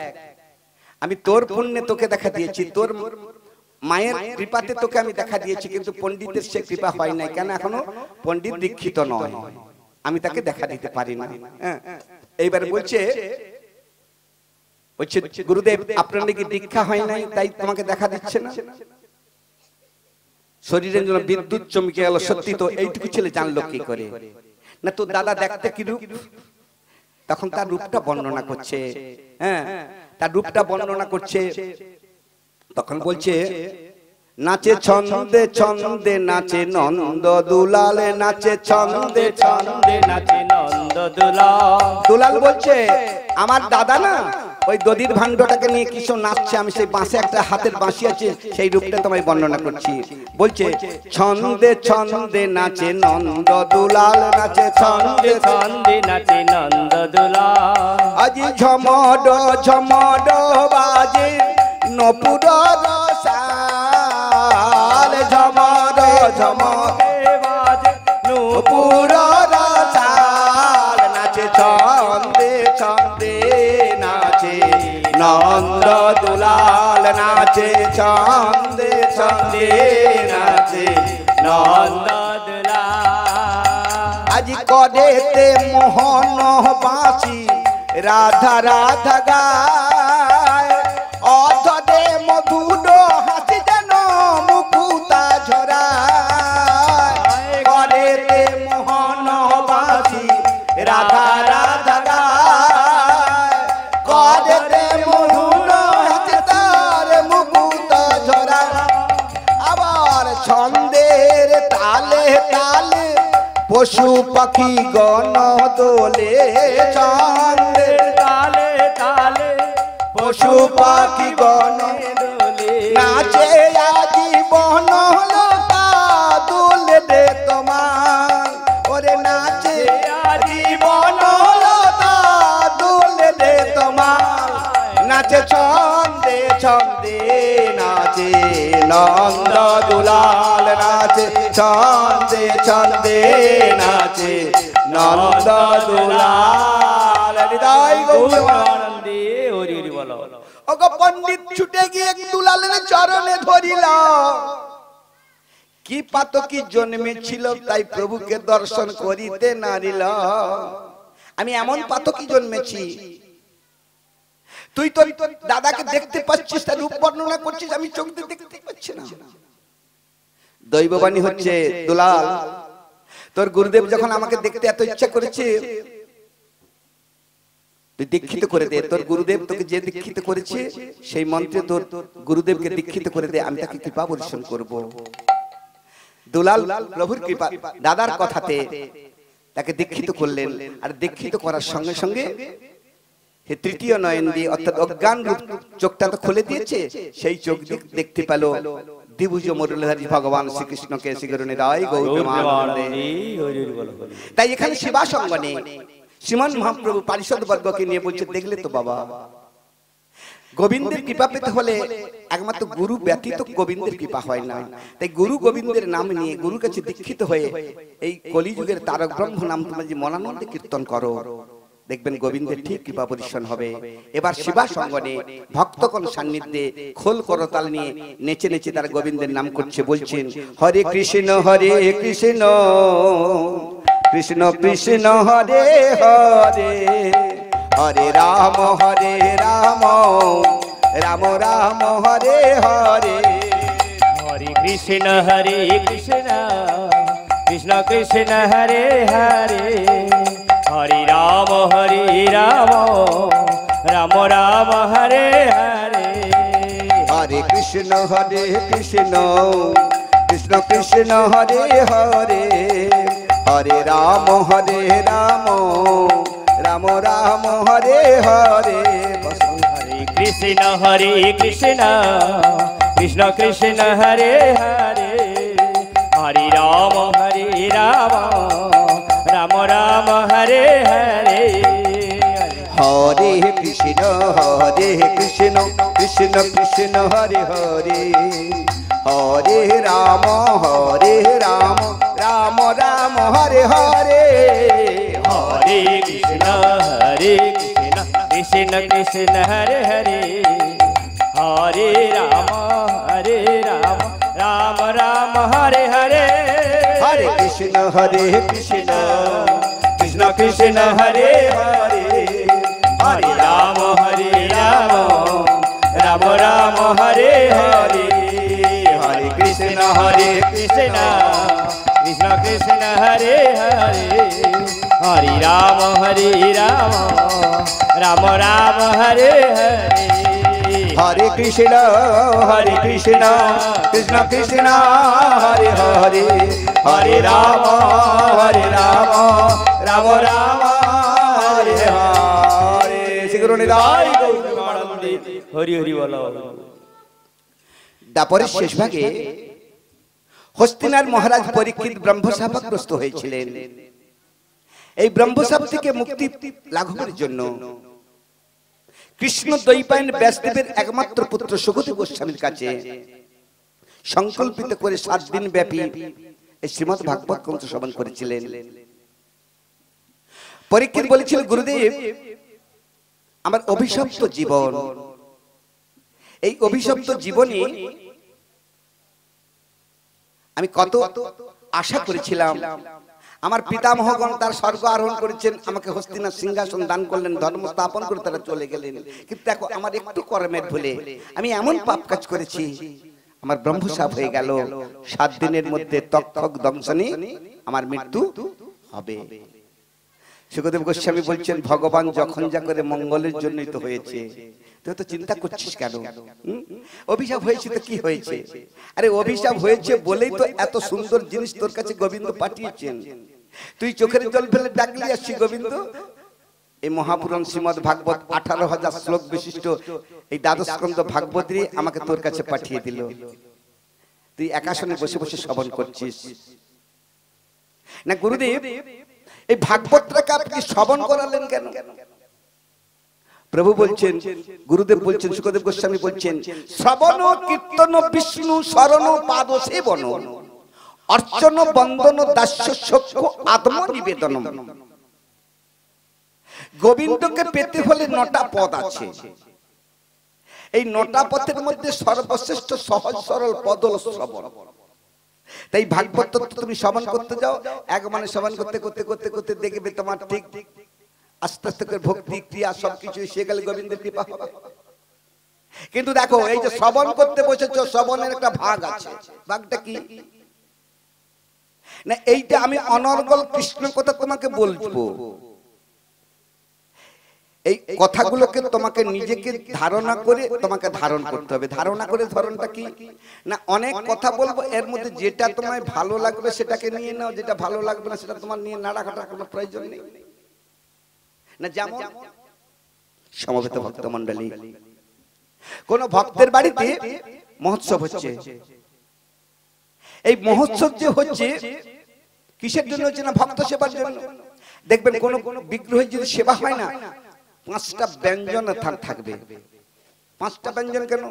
আমি তোর পুণ্যে তোকে দেখা দিয়েছি, তোর মায়ের কৃপাতে তোকে আমি দেখা দিয়েছি, কিন্তু পণ্ডিতের সে কৃপা হয় নাই। কেন? এখনো পণ্ডিত দীক্ষিত নয়, আমি তাকে দেখা দিতে পারি না। এইবার বলছে গুরুদেব আপনার নাকি দীক্ষা হয় নাই, তাই তোমাকে দেখা দিচ্ছে না। শরীরের জন্য বিদ্যুৎ চমকে গেল। সত্যি তো, এইটুকু ছেলে জানলো কি করে? না তোর দাদা দেখতে কি রূপ? তখন তার রূপটা বর্ণনা করছে। হ্যাঁ তার রূপটা বর্ণনা করছে। তখন বলছে নাচে ছন্দে ছন্দে নাচে নন্দ দুলাল, নাচে ছন্দে ছন্দে নাচে নন্দ দুলাল। দুলাল বলছে আমার দাদা না ওই দধির ভাণ্ডটাকে নিয়ে কিছু নাচছে, আমি সেই বাঁশে একটা হাতের বাঁশি আছে, সেই রূপটা তোমায় বর্ণনা করছি। বলছে ছন্দে ছন্দে নাচে নন্দ দুলাল, নাচে ছন্দে ছন্দে নাচে নন্দ দুলাল। আজি ঝমড ঝমড বাজে নপুর রসাল, ঝমড ঝমড বাজে নপুর রসাল, নাচে ছন্দে ছন্দে নাচে নন্দ দুলাল, নাচে ছন্দে ছন্দে নাচে নন্দ দুলাল। আজি করেতে মোহন বাঁশি রাধা রাধা গায়, অধরে মধুর হাসি যেন মুকুতা ঝরায়। করেতে মোহন বাঁশি রাধা রাধা গায়, করেতে মধুর হাসি তার মুকুতা ঝরায়। আবার ছন্দের তালে তালে পশু পাখি গণ দোলে, ছন্দের তালে তালে পশু পাখি গণ দোলে, নাচে আজীবন লতা দুলে দে তোমার, ওরে নাচে আজীবন লতা দুলে দে তোমার। নাচে ছন্দে ছন্দে নাচে নন্দ দুলাল, নাচে ছন্দে ছন্দে নাচে নন্দ দুলাল। ওগো পণ্ডিত ছুটে গিয়ে দুলালের চরণে ধরিল, কি পাতকি জন্মেছিল তাই প্রভুকে দর্শন করিতে নারিল। আমি এমন পাতকি জন্মেছি, তুই তো দাদাকে দেখতে পাচ্ছিস, তার রূপ বর্ণনা করছিস, আমি চোখ দিয়ে দেখতে পাচ্ছি না। দৈববাণী হচ্ছে, দুলাল তোর গুরুদেব যখন আমাকে দেখতে এত ইচ্ছা করেছে, তুই দীক্ষিত করে দে। তোর গুরুদেব তোকে যে দীক্ষিত করেছে সেই মন্ত্রে তোর গুরুদেবকে দীক্ষিত করে দে, আমি তাকে কৃপা বর্ষণ করব। দুলাল প্রভুর কৃপা, দাদার কথাতে তাকে দীক্ষিত করলেন। আর দীক্ষিত করার সঙ্গে সঙ্গে তৃতীয় নয়ন দিয়ে, অর্থাৎ অজ্ঞান রূপ চোখটা তো খুলে দিয়েছে, সেই চোখ দেখতে পেল দ্বিভুজ মুরলীধারী ভগবান শ্রীকৃষ্ণকে। শ্রীগুরুনিদায় গৌরমানন্দে। তাই এখানে সেবা সঙ্গনে শ্রীমান মহাপ্রভু পারিষদ বর্গকে নিয়ে বলছে, দেখলে তো বাবা, গোবিন্দের কৃপা পেতে হলে একমাত্র গুরু ব্যতীত গোবিন্দের কৃপা হয় না। তাই গুরু গোবিন্দের নাম নিয়ে গুরুর কাছে দীক্ষিত হয়ে এই কলিযুগের তারক ব্রহ্ম নাম তোমরা যে মনানন্দে কীর্তন করো, দেখবেন গোবিন্দের ঠিক কৃপা পরিশন হবে। এবার শিবা সঙ্গনে ভক্তগণ সান্নিধ্যে খোল করতাল নিয়ে নেচে নেচে তার গোবিন্দের নাম করছে। বলছেন, হরে কৃষ্ণ কৃষ্ণ কৃষ্ণ হরে হরে, হরে রাম রাম রাম হরে হরে। হরে কৃষ্ণ কৃষ্ণ কৃষ্ণ হরে হরে, হরে রাম রাম রাম হরে হরে। হরে কৃষ্ণ কৃষ্ণ কৃষ্ণ হরে হরে, হরে রাম রাম রাম হরে হরে। হরে কৃষ্ণ কৃষ্ণ কৃষ্ণ হরে হরে, হরে রাম রাম রাম হরে হরে। হরে কৃষ্ণ কৃষ্ণ কৃষ্ণ হরে হরে, হরে রাম রাম রাম হরে হরে। হরে কৃষ্ণ কৃষ্ণ কৃষ্ণ হরে হরে, হরে রাম রাম রাম হরে হরে। হরে কৃষ্ণ কৃষ্ণ কৃষ্ণ হরে হরে, হরে রাম রাম রাম হরে হরে। হরে কৃষ্ণ কৃষ্ণ কৃষ্ণ হরে হরে, হরে রাম রাম রাম হরে হরে। হরে কৃষ্ণ কৃষ্ণ কৃষ্ণ হরে হরে, হরে রাম রাম রাম হরে হরে। শ্রীগুরুনিদায় গৌরমানন্দে। হরি হরি বল। দাপরের শেষ ভাগে হস্তিনার মহারাজ পরীক্ষিত ব্রহ্মশাপগ্রস্ত হয়েছিলেন। এই ব্রহ্মশাপ থেকে মুক্তি লাঘবের জন্য কৃষ্ণ দ্বৈপায়ন ব্যাসদেবের একমাত্র পুত্র সুখদেব গোস্বামীর কাছে সংকল্পিত করে 7 দিন ব্যাপী এই শ্রীমদ্ ভাগবত গ্রন্থ শ্রবণ করেছিলেন। পরীক্ষিত বলেছিল, গুরুদেব আমার অভিশপ্ত জীবন, এই অভিশপ্ত জীবনে আমি কত আশা করেছিলাম। আমার পিতামহগণ তার স্বর্গ আরোহণ করেছেন, আমাকে হস্তিনার সিংহাসন দান করলেন, ধর্ম স্থাপন করে তারা চলে গেলেন। কিন্তু দেখো আমার একটু কর্মের ভুলে আমি এমন পাপ কাজ করেছি, আমার ব্রহ্মশাপ হয়ে গেল। 7 দিনের মধ্যে তক্ষক দংশনে আমার মৃত্যু হবে। সুখদেব গোস্বামী বলছেন, ভগবান যখন যা করে মঙ্গলের জন্যই তো হয়েছে, তুই তো চিন্তা করছিস কেন? অভিশাপ হয়েছে তো কি হয়েছে? আরে অভিশাপ হয়েছে বলেই তো এত সুন্দর জিনিস তোর কাছে গোবিন্দ পাঠিয়েছেন। তুই চোখের জল ফেলে ডাকলি আসছি গোবিন্দ। এই মহাপুরাণ শ্রীমদ্ ভাগবত 18,000 শ্লোক বিশিষ্ট এই দ্বাদশ স্কন্ধ ভাগবত আমাকে তোর কাছে পাঠিয়ে দিল। তুই একাসনে বসে বসে শ্রবণ করছিস না। গুরুদেব এই ভাগবতটাকে আপনি শ্রবণ করালেন কেন? প্রভু বলছেন, গুরুদেব বলছেন, সুখদেব গোস্বামী বলছেন, শ্রবণ কীর্তন বিষ্ণু শরণ পাদ সেবন অর্চন বন্দন দাস্য সখ্য আত্মনিবেদন। গোবিন্দকে পেতে হলে 9টা পদ আছে। এই 9টা পথের মধ্যে সর্বশ্রেষ্ঠ সহজ সরল পদ হলো শ্রবণ। তাই ভাগবত তত্ত্ব তুমি শ্রবণ করতে যাও, এক মানে শ্রবণ করতে করতে করতে করতে দেখবে তোমার ঠিক আস্তে আস্তে করে ভক্তি ক্রিয়া সবকিছু এসে গেলে গোবিন্দের কৃপা হবে। কিন্তু দেখো এই যে শ্রবণ করতে বসেছো, শ্রবণের একটা ভাগ আছে। ভাগটা কি না, এইটা আমি অনর্গল কৃষ্ণ কথা তোমাকে বলবো। এই কথাগুলোকে তোমাকে নিজেকে ধারণা করে তোমাকে ধারণ করতে হবে। ধারণা করে ধরনটা কি না, অনেক কথা বলবো, এর মধ্যে যেটা তোমায় ভালো লাগবে সেটাকে নিয়ে নাও, যেটা ভালো লাগবে না সেটা তোমার নিয়ে নাড়াঘাটার কোনো প্রয়োজন নেই না। যেমন সমবেত ভক্ত মণ্ডলী, কোন ভক্তের বাড়িতে মহোৎসব হচ্ছে, এই মহোৎসব যে হচ্ছে কিসের জন্য হচ্ছে না, ভক্ত সেবার জন্য। দেখবেন কোন বিগ্রহের যদি সেবা হয় না, 5টা ব্যঞ্জন থাকবে। 5টা ব্যঞ্জন কেন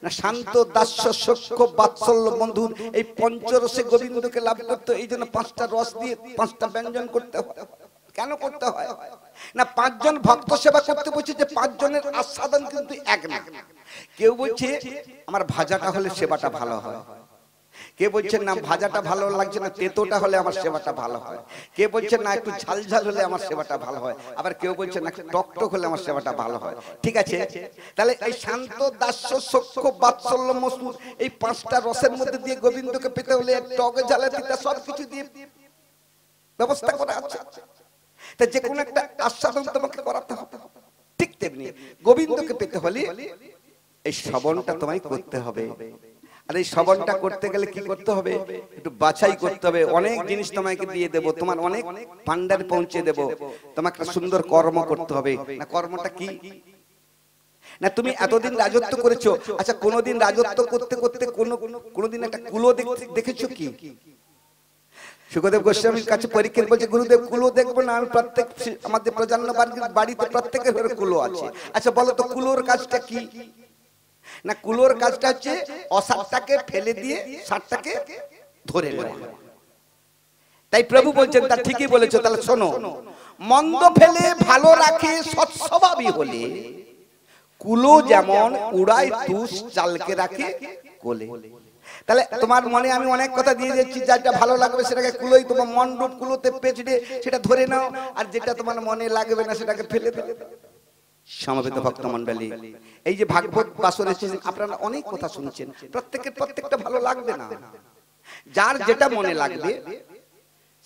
না, শান্ত দাস্য সখ্য বাৎসল্য বন্ধুর এই পঞ্চরসে গোবিন্দকে লাভ করতে, এই জন্য 5টা রস দিয়ে 5টা ব্যঞ্জন করতে হয়। কেন করতে হয় না, 5 জন ভক্ত সেবা করতে বলছে যে 5 জনের আস্বাদন কিন্তু এক না। কেউ বলছে আমার ভাজাটা হলে সেবাটা ভালো হয়, কে বলছেন না ভাজাটা ভালো লাগছে না, তেতোটা হলে আমার সেবাটা ভালো হয়, কে বলছেন না একটু ঝাল ঝাল হলে আমার সেবাটা ভালো হয়, আবার কেউ বলছেন না টক টক হলে আমার সেবাটা ভালো হয়। ঠিক আছে, তাহলে এই শান্ত দাস্য সখ্য বাৎসল্য মসুর এই 5টা রসের মধ্যে দিয়ে গোবিন্দকে পেতে হলে টক ঝালে তিতা সবকিছু দিয়ে ব্যবস্থা করা আছে। তা যে কোনো একটা আস্বাদন তোমাকে করাতে হবে। ঠিক তেমনি গোবিন্দকে পেতে হলে এই শ্রবণটা তোমায় করতে হবে। আর এই শ্রবণটা করতে গেলে কি করতে হবে, একটু বাছাই করতে হবে। অনেক জিনিস তোমাকে দিয়ে দেব, তোমার অনেক ভান্ডারে পৌঁছে দেব, তোমাকে একটা সুন্দর কর্ম করতে হবে। না কর্মটা কি না, তুমি এতদিন রাজত্ব করেছো, আচ্ছা কোনোদিন রাজত্ব করতে করতে কোনোদিন একটা কুলো দেখেছো কি? সুখদেব গোস্বামীর কাছে পরীক্ষা বলছে গুরুদেব কুলো দেখবো না, আমি প্রত্যেক আমাদের প্রজন্ম বাড়িতে প্রত্যেকের ঘরে কুলো আছে। আচ্ছা বলো তো কুলোর কাজটা কি না, কুলোর কাজটা হচ্ছে অসারটাকে ফেলে দিয়ে সারটাকে ধরে নেওয়া। তাই প্রভু বলছেন তা ঠিকই বলেছো। তাহলে শোনো, মন্দ ফেলে ভালো রাখে সৎস্বভাবী হলে কুলো যেমন উড়ায় তুষ চালকে রাখে কোলে। তাহলে তোমার মনে আমি অনেক কথা দিয়ে দিচ্ছি, যেটা ভালো লাগবে সেটাকে কুলোই, তোমার মন রূপ কুলোতে পেঁচড়ে সেটা ধরে নাও, আর যেটা তোমার মনে লাগবে না সেটাকে ফেলে দেবে। সমবেত ভক্ত মণ্ডলী, এই যে ভাগবত বাসন এসেছেন, আপনারা অনেক কথা শুনছেন, প্রত্যেকটা ভালো লাগবে না। যার যেটা মনে লাগবে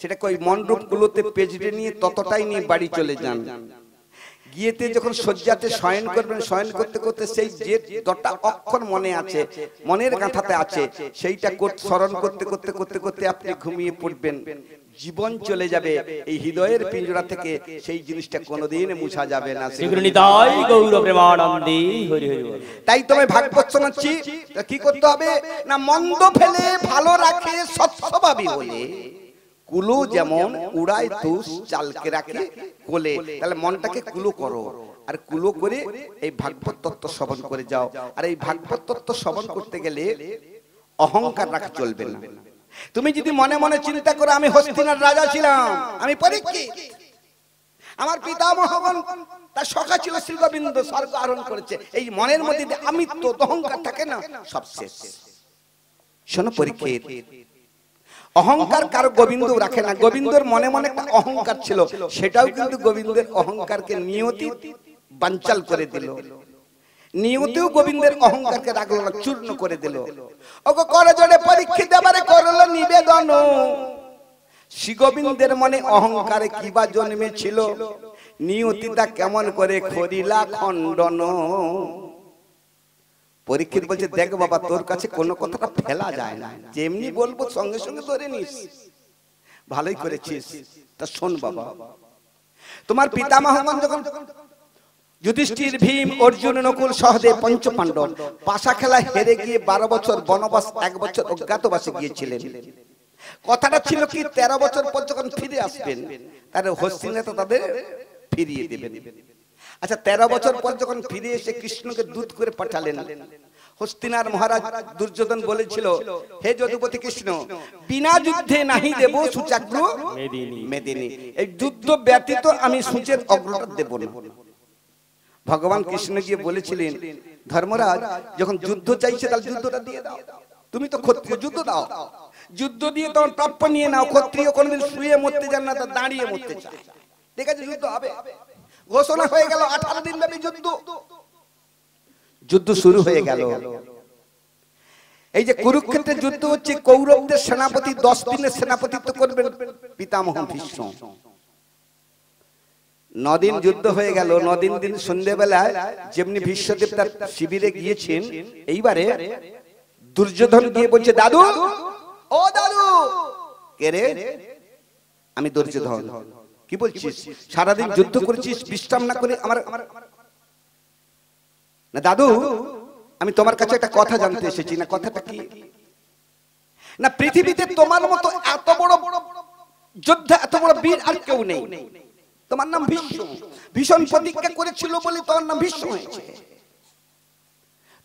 সেটা কই মন রূপ গুলোতে পেজড়ে নিয়ে ততটাই নিয়ে বাড়ি চলে যান। গিয়েতে যখন শয্যাতে শয়ন করবেন, শয়ন করতে করতে সেই যে 10টা অক্ষর মনে আছে, মনের গাঁথাতে আছে, সেইটা স্মরণ করতে করতে করতে করতে আপনি ঘুমিয়ে পড়বেন। জীবন চলে যাবে, এই হৃদয়ের পিঞ্জরা থেকে সেই জিনিসটা কোনোদিন মুছা যাবে না। তাই তোমায় ভাগবত শোনাচ্ছি, কি করতে হবে না, মন্দ ফেলে ভালো রাখে সৎস্বভাবী হলে কুলো যেমন উড়ায় তুষ চালকে রাখে কোলে। তাহলে মনটাকে কুলো করো, আর কুলো করে এই ভাগবত তত্ত্ব শ্রবণ করে যাও। আর এই ভাগবত তত্ত্ব শ্রবণ করতে গেলে অহংকার রাখা চলবে না। তুমি যদি মনে মনে চিন্তা করো আমি হস্তিনার রাজা ছিলাম, আমি পরীক্ষিত, আমার পিতামহগণ তার সখা ছিল শ্রী গোবিন্দ, স্বর্গ আরোহণ করেছে, এই মনের মধ্যে আমি তো অহংকার থাকে না, সব শেষ। শোনো পরীক্ষিত, অহংকার কারো গোবিন্দ রাখে না। গোবিন্দর মনে মনে একটা অহংকার ছিল, সেটাও কিন্তু গোবিন্দের অহংকারকে নিয়তি বানচাল করে দিল। নিয়তিও গোবিন্দের অহংকারকে রাখলো না, চূর্ণ করে দিল। ওগো করে জোরে পরীক্ষিত এবারে করলো নিবেদন, শ্রী গোবিন্দের মনে অহংকারে কিবা জন্মেছিল, নিয়তিটা কেমন করে করিলা খণ্ডন। পরীক্ষিত বলছে দেখ বাবা, তোর কাছে কোনো কথাটা ফেলা যায় না, যেমনি বলবো সঙ্গে সঙ্গে ধরে নিস, ভালোই করেছিস। তা শোন বাবা, তোমার পিতামহগণ যখন যুধিষ্ঠির, ভীম, অর্জুন, নকুল, সহদেব, পঞ্চপাণ্ডব পাশা খেলা হেরে গিয়ে 12 বছর বনবাস, 1 বছর অজ্ঞাতবাসে গিয়েছিলেন। কথাটা ছিল কি 13 বছর পর যখন ফিরে আসবেন তাহলে হস্তিনাথ তাদের ফিরিয়ে দেবেন। আচ্ছা 13 বছর পর যখন ফিরে এসে কৃষ্ণকে দূত করে পাঠালেন, হস্তিনার মহারাজ দুর্যোধন বলেছিল হে যদুপতি কৃষ্ণ, বিনা যুদ্ধে নাহি দেব সূচাগ্র মেদিনী, এই যুদ্ধ ব্যতীত আমি সূচের অগ্রটা দেব না। ভগবান কৃষ্ণ গিয়ে বলেছিলেন ধর্মরাজ যখন যুদ্ধ চাইছে তাহলে যুদ্ধটা দিয়ে দাও, তুমি তো ক্ষত্রিয়, যুদ্ধ দাও, যুদ্ধ দিয়ে তোমার প্রাপ্য নিয়ে নাও। ক্ষত্রিয় কোনদিন শুয়ে মরতে যান না, তা দাঁড়িয়ে মরতে চায়। ঠিক আছে, যুদ্ধ হবে। ঘোষণা হয়ে গেল 18 দিন ব্যাপী যুদ্ধ। যুদ্ধ শুরু হয়ে গেল। এই যে কুরুক্ষেত্রের যুদ্ধ হচ্ছে, কৌরবদের সেনাপতি 10 দিনের সেনাপতিত্ব করবেন পিতামহ ভীষ্ম। 9 দিন যুদ্ধ হয়ে গেল। 9 দিন সন্ধ্যেবেলায় যেমনি ভীষ্মদেব তার শিবিরে গিয়েছেন, এইবারে দুর্যোধন গিয়ে বলছে, দাদু, ও দাদু। কে রে? আমি দুর্যোধন। কি বলছিস? সারাদিন যুদ্ধ করেছিস, বিশ্রাম না করে আমার না দাদু, আমি তোমার কাছে একটা কথা জানতে এসেছি। না, কথাটা কি? না, পৃথিবীতে তোমার মতো এত বড় যোদ্ধা, এত বড় বীর আর কেউ নেই। তোমার নাম ভীষ্ম, ভীষণ প্রতিজ্ঞা করেছিল বলে তোমার নাম ভীষ্ম হয়েছে।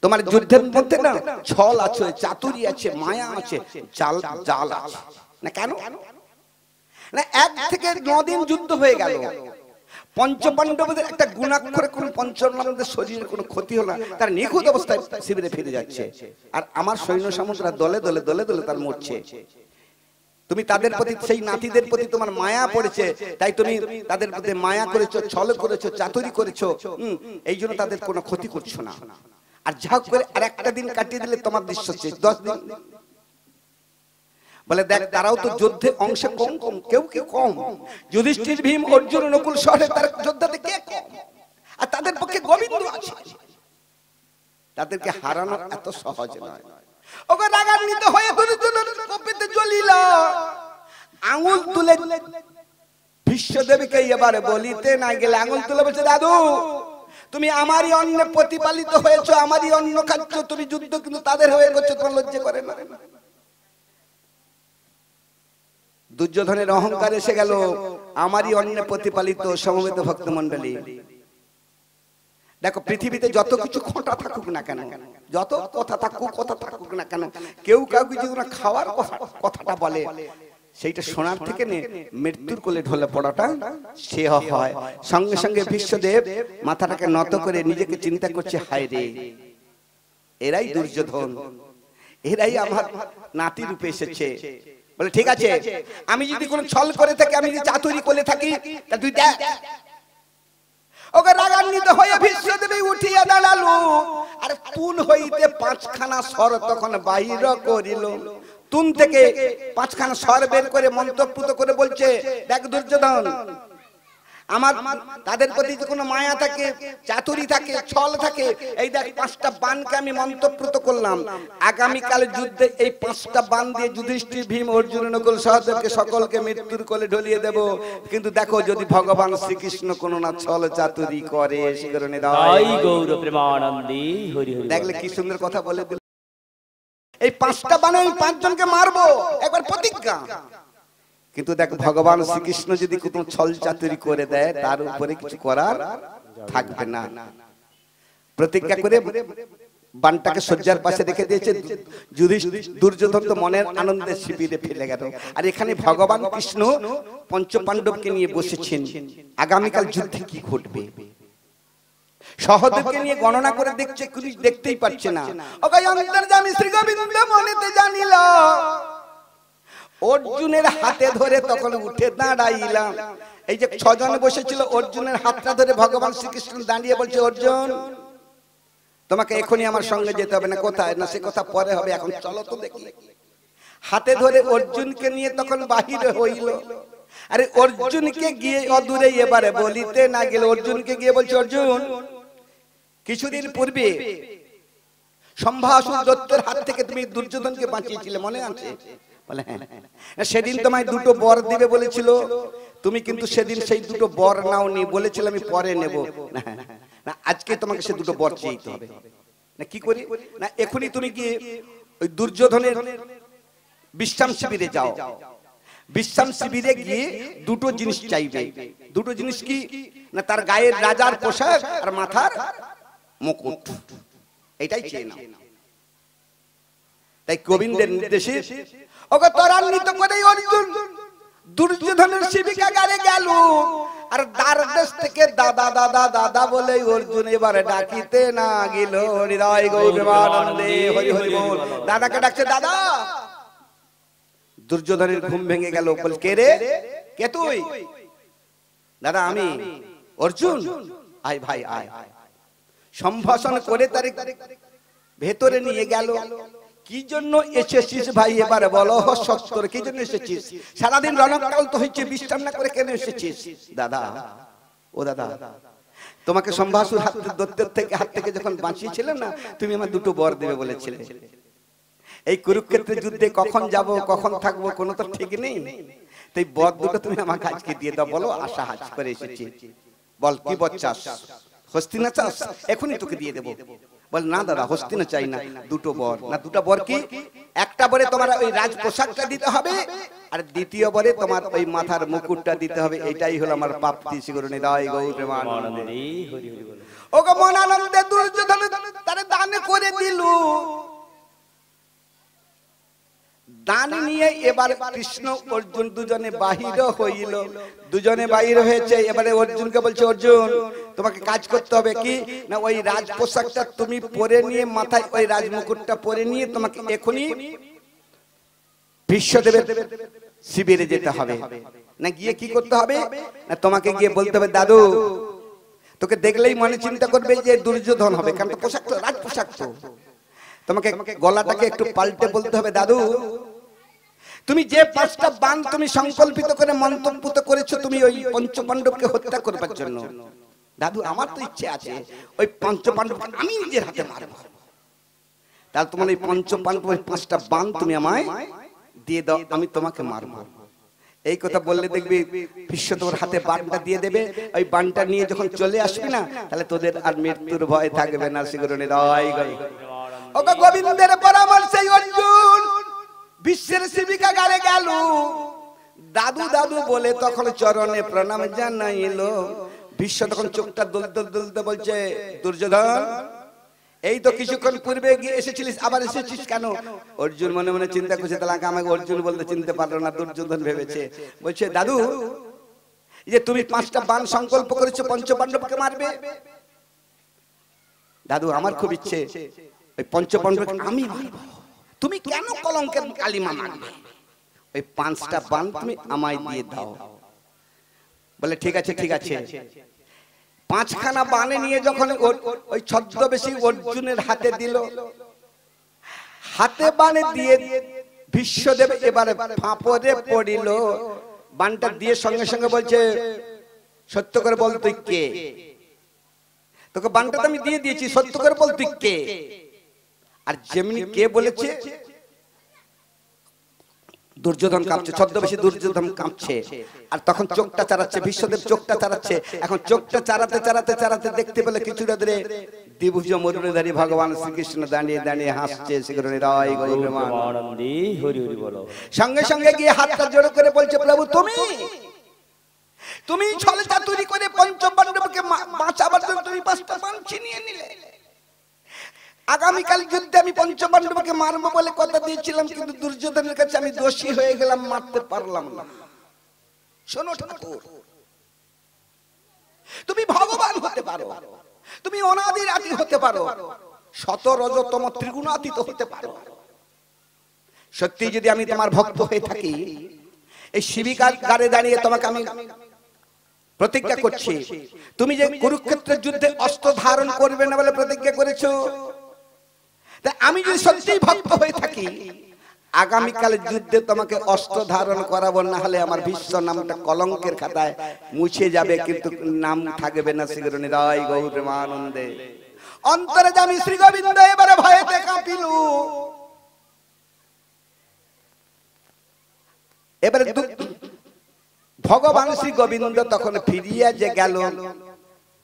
তোমার যুদ্ধের মধ্যে না ছল আছে, চাতুরি আছে, মায়া আছে, জাল আছে। না কেন? না, 1 থেকে 9 দিন যুদ্ধ হয়ে গেল। পঞ্চপাণ্ডবদের একটা গুণাক্ষরে কোন পঞ্চপাণ্ডবদের শরীরের কোনো ক্ষতি হলো না, তার নিখুঁত অবস্থায় শিবিরে ফিরে যাচ্ছে। আর আমার সৈন্য সামন্তরা দলে দলে দলে দলে তার মরছে। তুমি তাদের প্রতি, সেই নাতিদের প্রতি তোমার মায়া পড়েছে, তাই তুমি তাদের প্রতি মায়া করেছো, ছল করেছো, চাতুরি করেছো। এই জন্য তাদের কোনো ক্ষতি করছো না। আর ঝাঁক করে আর একটা দিন কাটিয়ে দিলে তোমার দৃশ্য শেষ। 10 দিন বলে, দেখ, তারাও তো যুদ্ধে অংশে কম কম, কেউ কেউ কম। যুধিষ্ঠির, ভীম, অর্জুন, নকুল সহ তার যোদ্ধাতে কে কম? আর তাদের পক্ষে গোবিন্দ আছে। তাদেরকে হারানো এত সহজ নয়। ওগো রাগান্বিত হয়ে দুর্যোধনের কোপেতে জ্বলিল, আঙুল তুলে ভীষ্মদেবীকে এবারে বলিতে না গেলে আঙুল তুলে বলছে, দাদু, তুমি আমারই অন্নে প্রতিপালিত হয়েছো, আমারই অন্ন খাচ্ছ, তুমি যুদ্ধ কিন্তু তাদের হয়ে করছো, তোমার লজ্জা করে না? দুর্যোধনের অহংকার এসে গেল, আমারই অন্নে প্রতিপালিত। সমবেত ভক্তমণ্ডলী, দেখো, পৃথিবীতে যত কিছু খোঁটা থাকুক না কেন, যত কথা থাকুক না কেন, কেউ কাউকে যদি না খাওয়ার কথাটা বলে, সেইটা শোনার থেকে নে মৃত্যুর কোলে ঢলে পড়াটা সে হয়। সঙ্গে সঙ্গে ভীষ্মদেব মাথাটাকে নত করে নিজেকে চিন্তা করছে, হায় রে, এরাই দুর্যোধন, এরাই আমার নাতি রূপে এসেছে। বলে, ঠিক আছে, আমি যদি কোনো ছল করে থাকি, আমি যদি চাতুরি করে থাকি, তা তুই দেখ। ওকে রাগান্বিত হয়ে ভীষ্মদেবী উঠিয়া দাঁড়ালো, আর তুন হইতে 5খানা স্বর তখন বাহির করিল। তুন থেকে 5খানা স্বর বের করে মন্ত্রপুত করে বলছে, দেখ দুর্যোধন, আমার তাদের প্রতি যে কোনো মায়া থাকে, চাতুরি থাকে, ছল থাকে, এই দেখ 5টা বাণকে আমি মন্ত্রপুত করলাম। আগামীকাল যুদ্ধে এই 5টা বাণ দিয়ে যুধিষ্ঠির, ভীম, অর্জুন, নকুল সহদেবকে সকলকে মৃত্যুর কোলে ঢলিয়ে দেব। কিন্তু দেখো, যদি ভগবান শ্রীকৃষ্ণ কোনো না ছল চাতুরি করে, শিগরণে দাই গৌর প্রেমানন্দে হরি হরি। দেখলে কি সুন্দর কথা বলে দিল। এই 5টা বাণে আমি 5 জনকে মারবো, একবার প্রতিজ্ঞা। কিন্তু দেখ, ভগবান শ্রীকৃষ্ণ যদি কোনো ছল চাতুরি করে দেয়, তার উপরে কিছু করার থাকবে না। প্রতিজ্ঞা করে বাণটাকে শয্যার পাশে রেখে দিয়েছে। দুর্যোধন তো মনের আনন্দে শিবিরে ফিরে গেল। আর এখানে ভগবান কৃষ্ণ পঞ্চপাণ্ডবকে নিয়ে বসেছেন, আগামীকাল যুদ্ধে কি ঘটবে। সহদেবকে নিয়ে গণনা করে দেখছে, পুলিশ দেখতেই পাচ্ছে না। অন্তর্যামী শ্রী গোবিন্দ মনেতে জানিল, অর্জুনের হাতে ধরে তখন উঠে দাঁড়াইলাম। এই যে 6 জন বসেছিল, অর্জুনের হাতটা ধরে ভগবান শ্রীকৃষ্ণ দাঁড়িয়ে বলছে, অর্জুন, তোমাকে এখনই আমার সঙ্গে যেতে হবে। না, কোথায়? না, সে কথা পরে হবে, এখন চলো তো দেখি। হাতে ধরে অর্জুনকে নিয়ে তখন বাহির হইল। আরে অর্জুনকে গিয়ে অদূরে এবারে বলিতে না গেলে, অর্জুনকে গিয়ে বলছে, অর্জুন, কিছুদিন পূর্বে সম্ভাসুর দত্তের হাত থেকে তুমি দুর্যোধনকে বাঁচিয়েছিলে, মনে আছে? বলে, হ্যাঁ। সেদিন তোমায় 2টো বর দিবে বলেছিল, তুমি কিন্তু সেদিন সেই 2টো বর নাওনি, বলেছিল আমি পরে নেব। না, আজকে তোমাকে সে 2টো বর চাইতে হবে। না, কি করি? না, এখনই তুমি কি ওই দুর্যোধনের বিশ্রাম শিবিরে যাও। বিশ্রাম শিবিরে গিয়ে 2টো জিনিস চাইবে। 2টো জিনিস কি? না, তার গায়ের রাজার পোশাক আর মাথার মুকুট, এটাই চেয়ে নাও। তাই গোবিন্দের নির্দেশে ওকে ত্বরান্বিত করে অর্জুন দুর্যোধনের শিবিকা গাড়ি গেল আর দ্বার দেশ থেকে দাদা দাদা দাদা বলে অর্জুন এবারে ডাকিতে না গেল। হৃদয় গৌরবানন্দে হরি হরি বল। দাদাকে ডাকছে দাদা। দুর্যোধনের ঘুম ভেঙে গেল। বল কে রে? কে তুই? দাদা আমি অর্জুন। আয় ভাই আয়। সম্ভাষণ করে তার ভেতরে নিয়ে গেল। কি জন্য এসেছিস ভাই এবারে বলো সত্তর, কি জন্য এসেছিস? সারাদিন রণকাল তো হচ্ছে, বিশ্রাম না করে কেন এসেছিস? দাদা ও দাদা, তোমাকে সম্ভাসুর দত্তের থেকে হাত থেকে যখন বাঁচিয়েছিলাম না, তুমি আমার দুটো বর দেবে বলেছিলে। এই কুরুক্ষেত্রের যুদ্ধে কখন যাব কখন থাকবো কোনো তো ঠিক নেই, তাই বর দুটো তুমি আমাকে আজকে দিয়ে দাও। বলো আশা হাজ করে এসেছি। বল কি বর চাস? হস্তিনা চাস? এখনই তোকে দিয়ে দেবো। বল না দাদা হস্তিনা চাই না, দুটো বর। না দুটো বর কি? একটা বরে তোমার ওই রাজ পোশাকটা দিতে হবে, আর দ্বিতীয় বরে তোমার ওই মাথার মুকুটটা দিতে হবে। এটাই হলো আমার প্রাপ্তি। শিগরণী দায় গৌর প্রেমানন্দে ও গো মন আনন্দে দুর্যোধন তারে দান করে দিল। দান নিয়ে এবার কৃষ্ণ অর্জুন দুজনে বাহির হইল। দুজনে বাহির হয়েছে। এবারে অর্জুনকে বলছে অর্জুন তোমাকে কাজ করতে হবে। কি না ওই রাজ পোশাকটা তুমি পরে নিয়ে, মাথায় ওই রাজ মুকুটটা পরে নিয়ে তোমাকে এখনই ভীষ্মদেবের শিবিরে যেতে হবে। না গিয়ে কি করতে হবে? না তোমাকে গিয়ে বলতে হবে দাদু, তোকে দেখলেই মনে চিন্তা করবে যে দুর্যোধন হবে, কারণ পোশাক তো রাজ পোশাক। তো তোমাকে গলাটাকে একটু পাল্টে বলতে হবে দাদু, তুমি যে পাঁচটা বাণ তুমি সংকল্পিত করে মন্তব্য করেছো তুমি ওই পঞ্চপাণ্ডবকে হত্যা করবার জন্য, দাদু আমার তো ইচ্ছে আছে ওই পঞ্চপাণ্ডবকে আমি নিজের হাতে মারবো। তাহলে তোমার ওই পঞ্চপাণ্ডবের পাঁচটা বাণ তুমি আমায় দিয়ে দাও, আমি তোমাকে মারবো। এই কথা বললে দেখবি ভীষ্ম তোর হাতে বাণটা দিয়ে দেবে। ওই বাণটা নিয়ে যখন চলে আসবি না, তাহলে তোদের আর মৃত্যুর ভয় থাকবে না। শিগরণে রায় গাই ওগো গোবিন্দের পরামর্শে অর্জুন বিশ্বের শিবিকা গাড়ে গেল। দাদু দাদু বলে তখন চরণে প্রণাম জানাইলো। ভীষ্ম তখন চোখটা দুলতে দুলতে বলছে দুর্যোধন এই তো কিছুক্ষণ পূর্বে গিয়ে এসেছিলিস, আবার এসেছিস কেন? অর্জুন মনে মনে চিন্তা করছে, তাহলে আমাকে অর্জুন বলতে চিনতে পারলো না, দুর্যোধন ভেবেছে। বলছে দাদু যে তুমি পাঁচটা বাণ সংকল্প করেছো পঞ্চপাণ্ডবকে মারবে। দাদু আমার খুব ইচ্ছে ওই পঞ্চপাণ্ডবকে আমি মারবো, তুমি কেন কলঙ্কের কালিমা মারবে? ওই পাঁচটা বাণ তুমি আমায় দিয়ে দাও। বলে ঠিক আছে ঠিক আছে। পাঁচখানা বাণে নিয়ে যখন ওই ছদ্মবেশী অর্জুনের হাতে দিল, হাতে বাণে দিয়ে ভীষ্মদেব এবারে ফাঁপড়ে পড়িল। বাণটা দিয়ে সঙ্গে সঙ্গে বলছে সত্য করে বল তুই কে? তোকে বাণটা তো আমি দিয়ে দিয়েছি, সত্য করে বল তুই কে? আর যেমনি কে বলেছে দুর্যোধন কাঁপছে, ছদ্মবেশী দুর্যোধন কাঁপছে। আর তখন চোখটা চালাচ্ছে ভীষ্মদেব, চোখটা চালাচ্ছে। এখন চোখটা চালাতে চালাতে চালাতে দেখতে পেলে কিছুটা দূরে দ্বিভুজ মুরলীধারী ভগবান শ্রীকৃষ্ণ দাঁড়িয়ে দাঁড়িয়ে হাসছে। সঙ্গে সঙ্গে গিয়ে হাতটা জোড়ো করে বলছে প্রভু তুমি ছলে চাতুরি করে পঞ্চপাণ্ডবকে বাঁচাবার জন্য তুমি পাঁচটা বাণ ছিনিয়ে নিলে। আগামীকাল যুদ্ধে আমি পঞ্চপাণ্ডবকে মারবো বলে কথা দিয়েছিলাম, কিন্তু দুর্যোধনের কাছে আমি দোষী হয়ে গেলাম, মারতে পারলাম না। শোনো ঠাকুর, তুমি ভগবান হতে পারো, তুমি অনাদির আদি হতে পারো, শত রজতম ত্রিগুণাতীত হতে পারো। সত্যি যদি আমি তোমার ভক্ত হয়ে থাকি, এই শিবিকার গাড়ে দাঁড়িয়ে তোমাকে আমি প্রতিজ্ঞা করছি, তুমি যে কুরুক্ষেত্রের যুদ্ধে অস্ত্র ধারণ করবে না বলে প্রতিজ্ঞা করেছো, আমি যদি সত্যি ভক্ত হয়ে থাকি, আগামীকাল যুদ্ধে তোমাকে অস্ত্র ধারণ করাবো, না হলে আমার ভীষ্ম নামটা কলঙ্কের খাতায় মুছে যাবে, কিন্তু নাম থাকবে না। শিগরণী রায় গৌর প্রেমানন্দে অন্তরে জানি শ্রী গোবিন্দ এবারে ভয়েতে কাঁপিল। এবারে ভগবান শ্রী গোবিন্দ তখন ফিরিয়া যে গেল।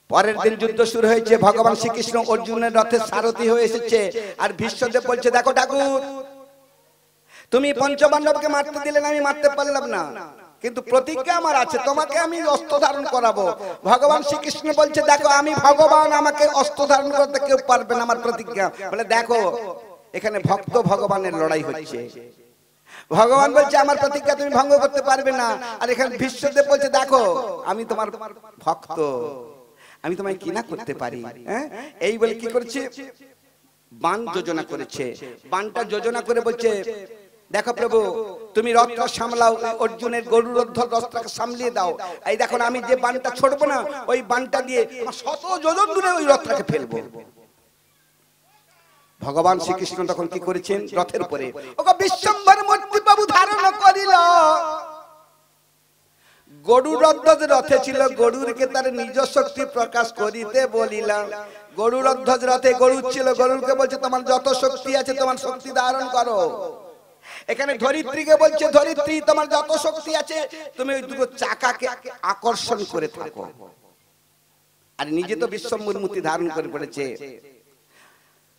পরের দিন যুদ্ধ শুরু হয়েছে, ভগবান শ্রীকৃষ্ণ অর্জুনের রথের সারথি হয়ে এসেছে। আর ভীষ্মদেব বলছে দেখো ঠাকুর, তুমি পঞ্চপাণ্ডবকে মারতে দিলে না, আমি মারতে পারলাম না, কিন্তু প্রতিজ্ঞা আমার আছে, তোমাকে আমি অস্ত্র ধারণ করাবো। ভগবান শ্রীকৃষ্ণ বলছে দেখো আমি ভগবান, আমাকে অস্ত্র ধারণ করতে কেউ পারবে না, আমার প্রতিজ্ঞা। বলে দেখো এখানে ভক্ত ভগবানের লড়াই হচ্ছে। ভগবান বলছে আমার প্রতিজ্ঞা তুমি ভঙ্গ করতে পারবে না। আর এখানে বিশ্বদেব বলছে দেখো আমি তোমার ভক্ত, আমি তোমায় কি না করতে পারি। এই বলে কি করেছে, বাণ যোজনা করেছে। বাণটা যোজনা করে বলছে দেখো প্রভু তুমি রথটা সামলাও, অর্জুনের গরুর রথটাকে সামলিয়ে দাও। এই দেখো আমি যে বাণটা ছড়বো না, ওই বাণটা দিয়ে 100 যোজন দূরে ওই রথটাকে ফেলবো। ভগবান শ্রীকৃষ্ণ তখন কি করেছেন, রথের উপরে ওগো বিশ্বম্ভর মূর্তি প্রভু ধারণ করিল। গরুর রথ রথে ছিল, গরুরকে তার নিজ শক্তি প্রকাশ করিতে বলিলাম। গরুর রথে গরু ছিল, গরুরকে বলছে তোমার যত শক্তি আছে তোমার শক্তি ধারণ করো। এখানে ধরিত্রীকে বলছে ধরিত্রী তোমার যত শক্তি আছে তুমি ওই দুটো চাকাকে আকর্ষণ করে থাকো। আর নিজে তো বিশ্বম্ভর মূর্তি ধারণ করে পড়েছে।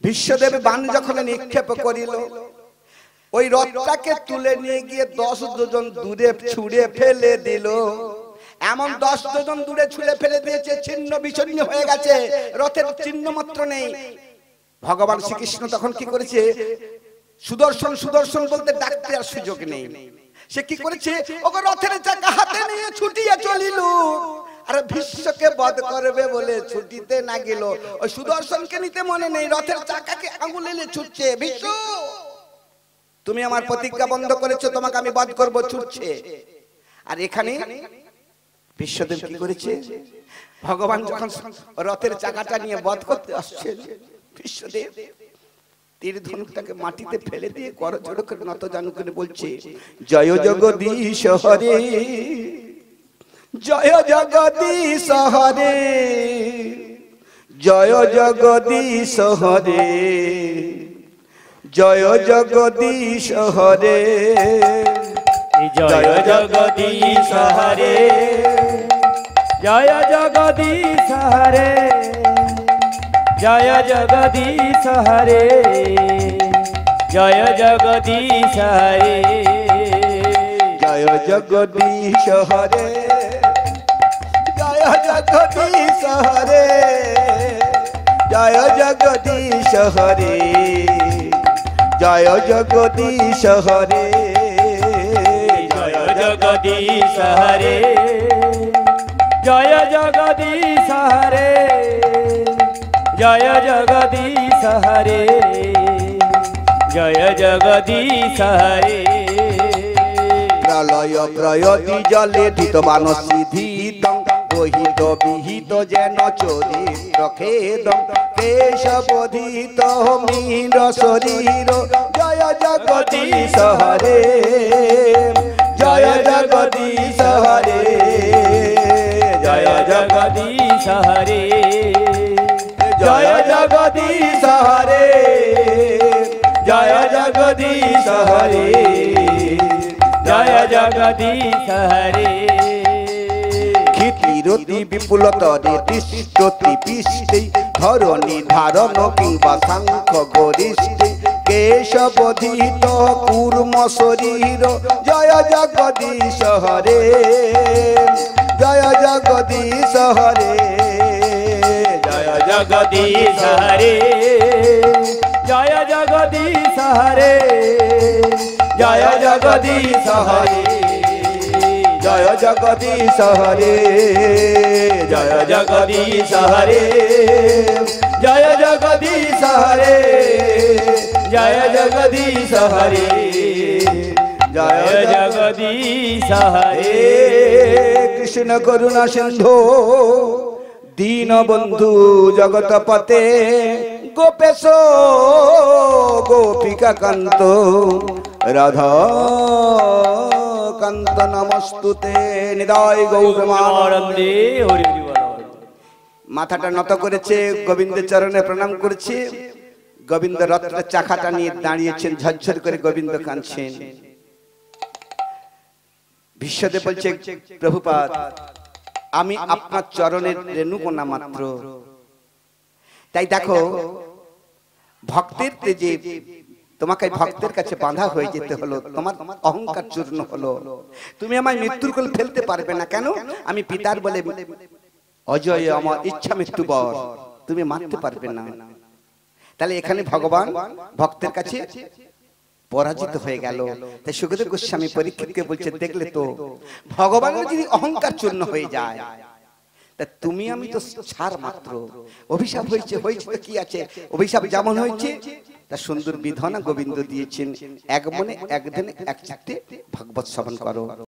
বিশ্বদেব বাণ যখন নিক্ষেপ করিল, ওই রথটাকে তুলে নিয়ে গিয়ে 10 যোজন দূরে ছুঁড়ে ফেলে দিল। এমন 10 যোজন দূরে ছুঁড়ে ফেলে দিয়েছে, ছিন্ন বিচ্ছিন্ন হয়ে গেছে, রথের চিহ্ন মাত্র নেই। ভগবান শ্রীকৃষ্ণ তখন কি করেছে, সুদর্শন সুদর্শন বলতে ডাকতে আর সুযোগ নেই। সে কি করেছে, ওগো রথের চাকা হাতে নিয়ে ছুটিয়া চলিল। আর বিশ্বকে বধ করবে বলে ছুটিতে না গেল, ওই সুদর্শনকে নিতে মনে নেই, রথের চাকাকে আঙুলে ছুটছে। বিশ্ব তুমি আমার প্রতিজ্ঞা বন্ধ করেছো, তোমাকে আমি বধ করব, ছুটছে। আর এখানে বিশ্বদেব কি করেছে, ভগবান যখন রথের চাকাটা নিয়ে বধ করতে আসছে, বিশ্বদেব তীর ধনুকটাকে মাটিতে ফেলে দিয়ে করজোড় করে নত জানু করে বলছে জয় জগদীশ হরে, জয় জগদীশ হরে, জয় জগদীশ হরে, জয় জগদীশ হরে, জয় জগদীশ হরে, জয় জগদীশ হরে, জয় জগদীশ হরে, জয় জগদীশ হরে, জয় জগদীশ হরে, জয় জগদীশ হরে, জয় জগদীশ হরে, জয় জগদীশ হরে, জয় জগদীশ হরে, জয় জগদীশ হরে, জয় জগদীশ হরে, জয় জগদীশ হরে। প্রলয় প্রয়তি জলে ধৃতবান সিদ্ধিতং বহিত বিহিত যেন চরিত্র খেদং কেশবধিত মীর শরীর জয় জগদীশ হরে, জয় জগদীশ হরে, জয় জগদীশ হরে, জয় জগদীশ হরে, জয় জগদীশ হরে, জয় জগদীশ হরে। ক্ষিতিরতি বিপুলতরে তিষ্ঠতি পিষ্টে ধরণী ধারণ কিংবা সাংখ্য গরিষ্ঠে কেশবধিত কূর্ম শরীর জয় জগদীশ হরে, জয় জগদীশ হরে, জয় জগদীশ হরে, জয় জগদীশ হরে, জয় জগদীশ হরে, জয় জগদীশ হরে, জয় জগদীশ হরে, জয় জগদীশ হরে, জয় জগদীশ হরে, জয় জগদীশ হরে। কৃষ্ণ করুণা সিন্ধু দীনবন্ধু জগৎপতে গোপেশ গোপিকা কান্ত রাধা কান্ত নমস্তুতে নিদায় গৌরমানন্দে। মাথাটা নত করেছে, গোবিন্দের চরণে প্রণাম করেছে। গোবিন্দ রথের চাকাটা নিয়ে দাঁড়িয়েছেন, ঝরঝর করে গোবিন্দ কাঁদছেন। বিশ্বদেব বলছে প্রভুপাদ আমি আপনার চরণের রেণুকণা মাত্র। তাই দেখো ভক্তের তেজে তোমাকে ভক্তের কাছে বাঁধা হয়ে যেতে হলো, তোমার অহংকার চূর্ণ হলো। তুমি আমায় মৃত্যুর কোলে ফেলতে পারবে না, কেন? আমি পিতার বলে অজয়, আমার ইচ্ছা মৃত্যু বর, তুমি মারতে পারবে না। তাহলে এখানে ভগবান ভক্তের কাছে পরাজিত হয়ে গেল। তাই সুখদেব গোস্বামী পরীক্ষিতকে বলছে, দেখলে তো ভগবানের যদি অহংকার চূর্ণ হয়ে যায়, তা তুমি আমি তো ছাড় মাত্র। অভিশাপ হয়েছে হয়েছে তো কি আছে, অভিশাপ যেমন হয়েছে তা সুন্দর বিধান গোবিন্দ দিয়েছেন। এক মনে এক ধ্যানে এক চিত্তে ভাগবত শ্রবণ করো।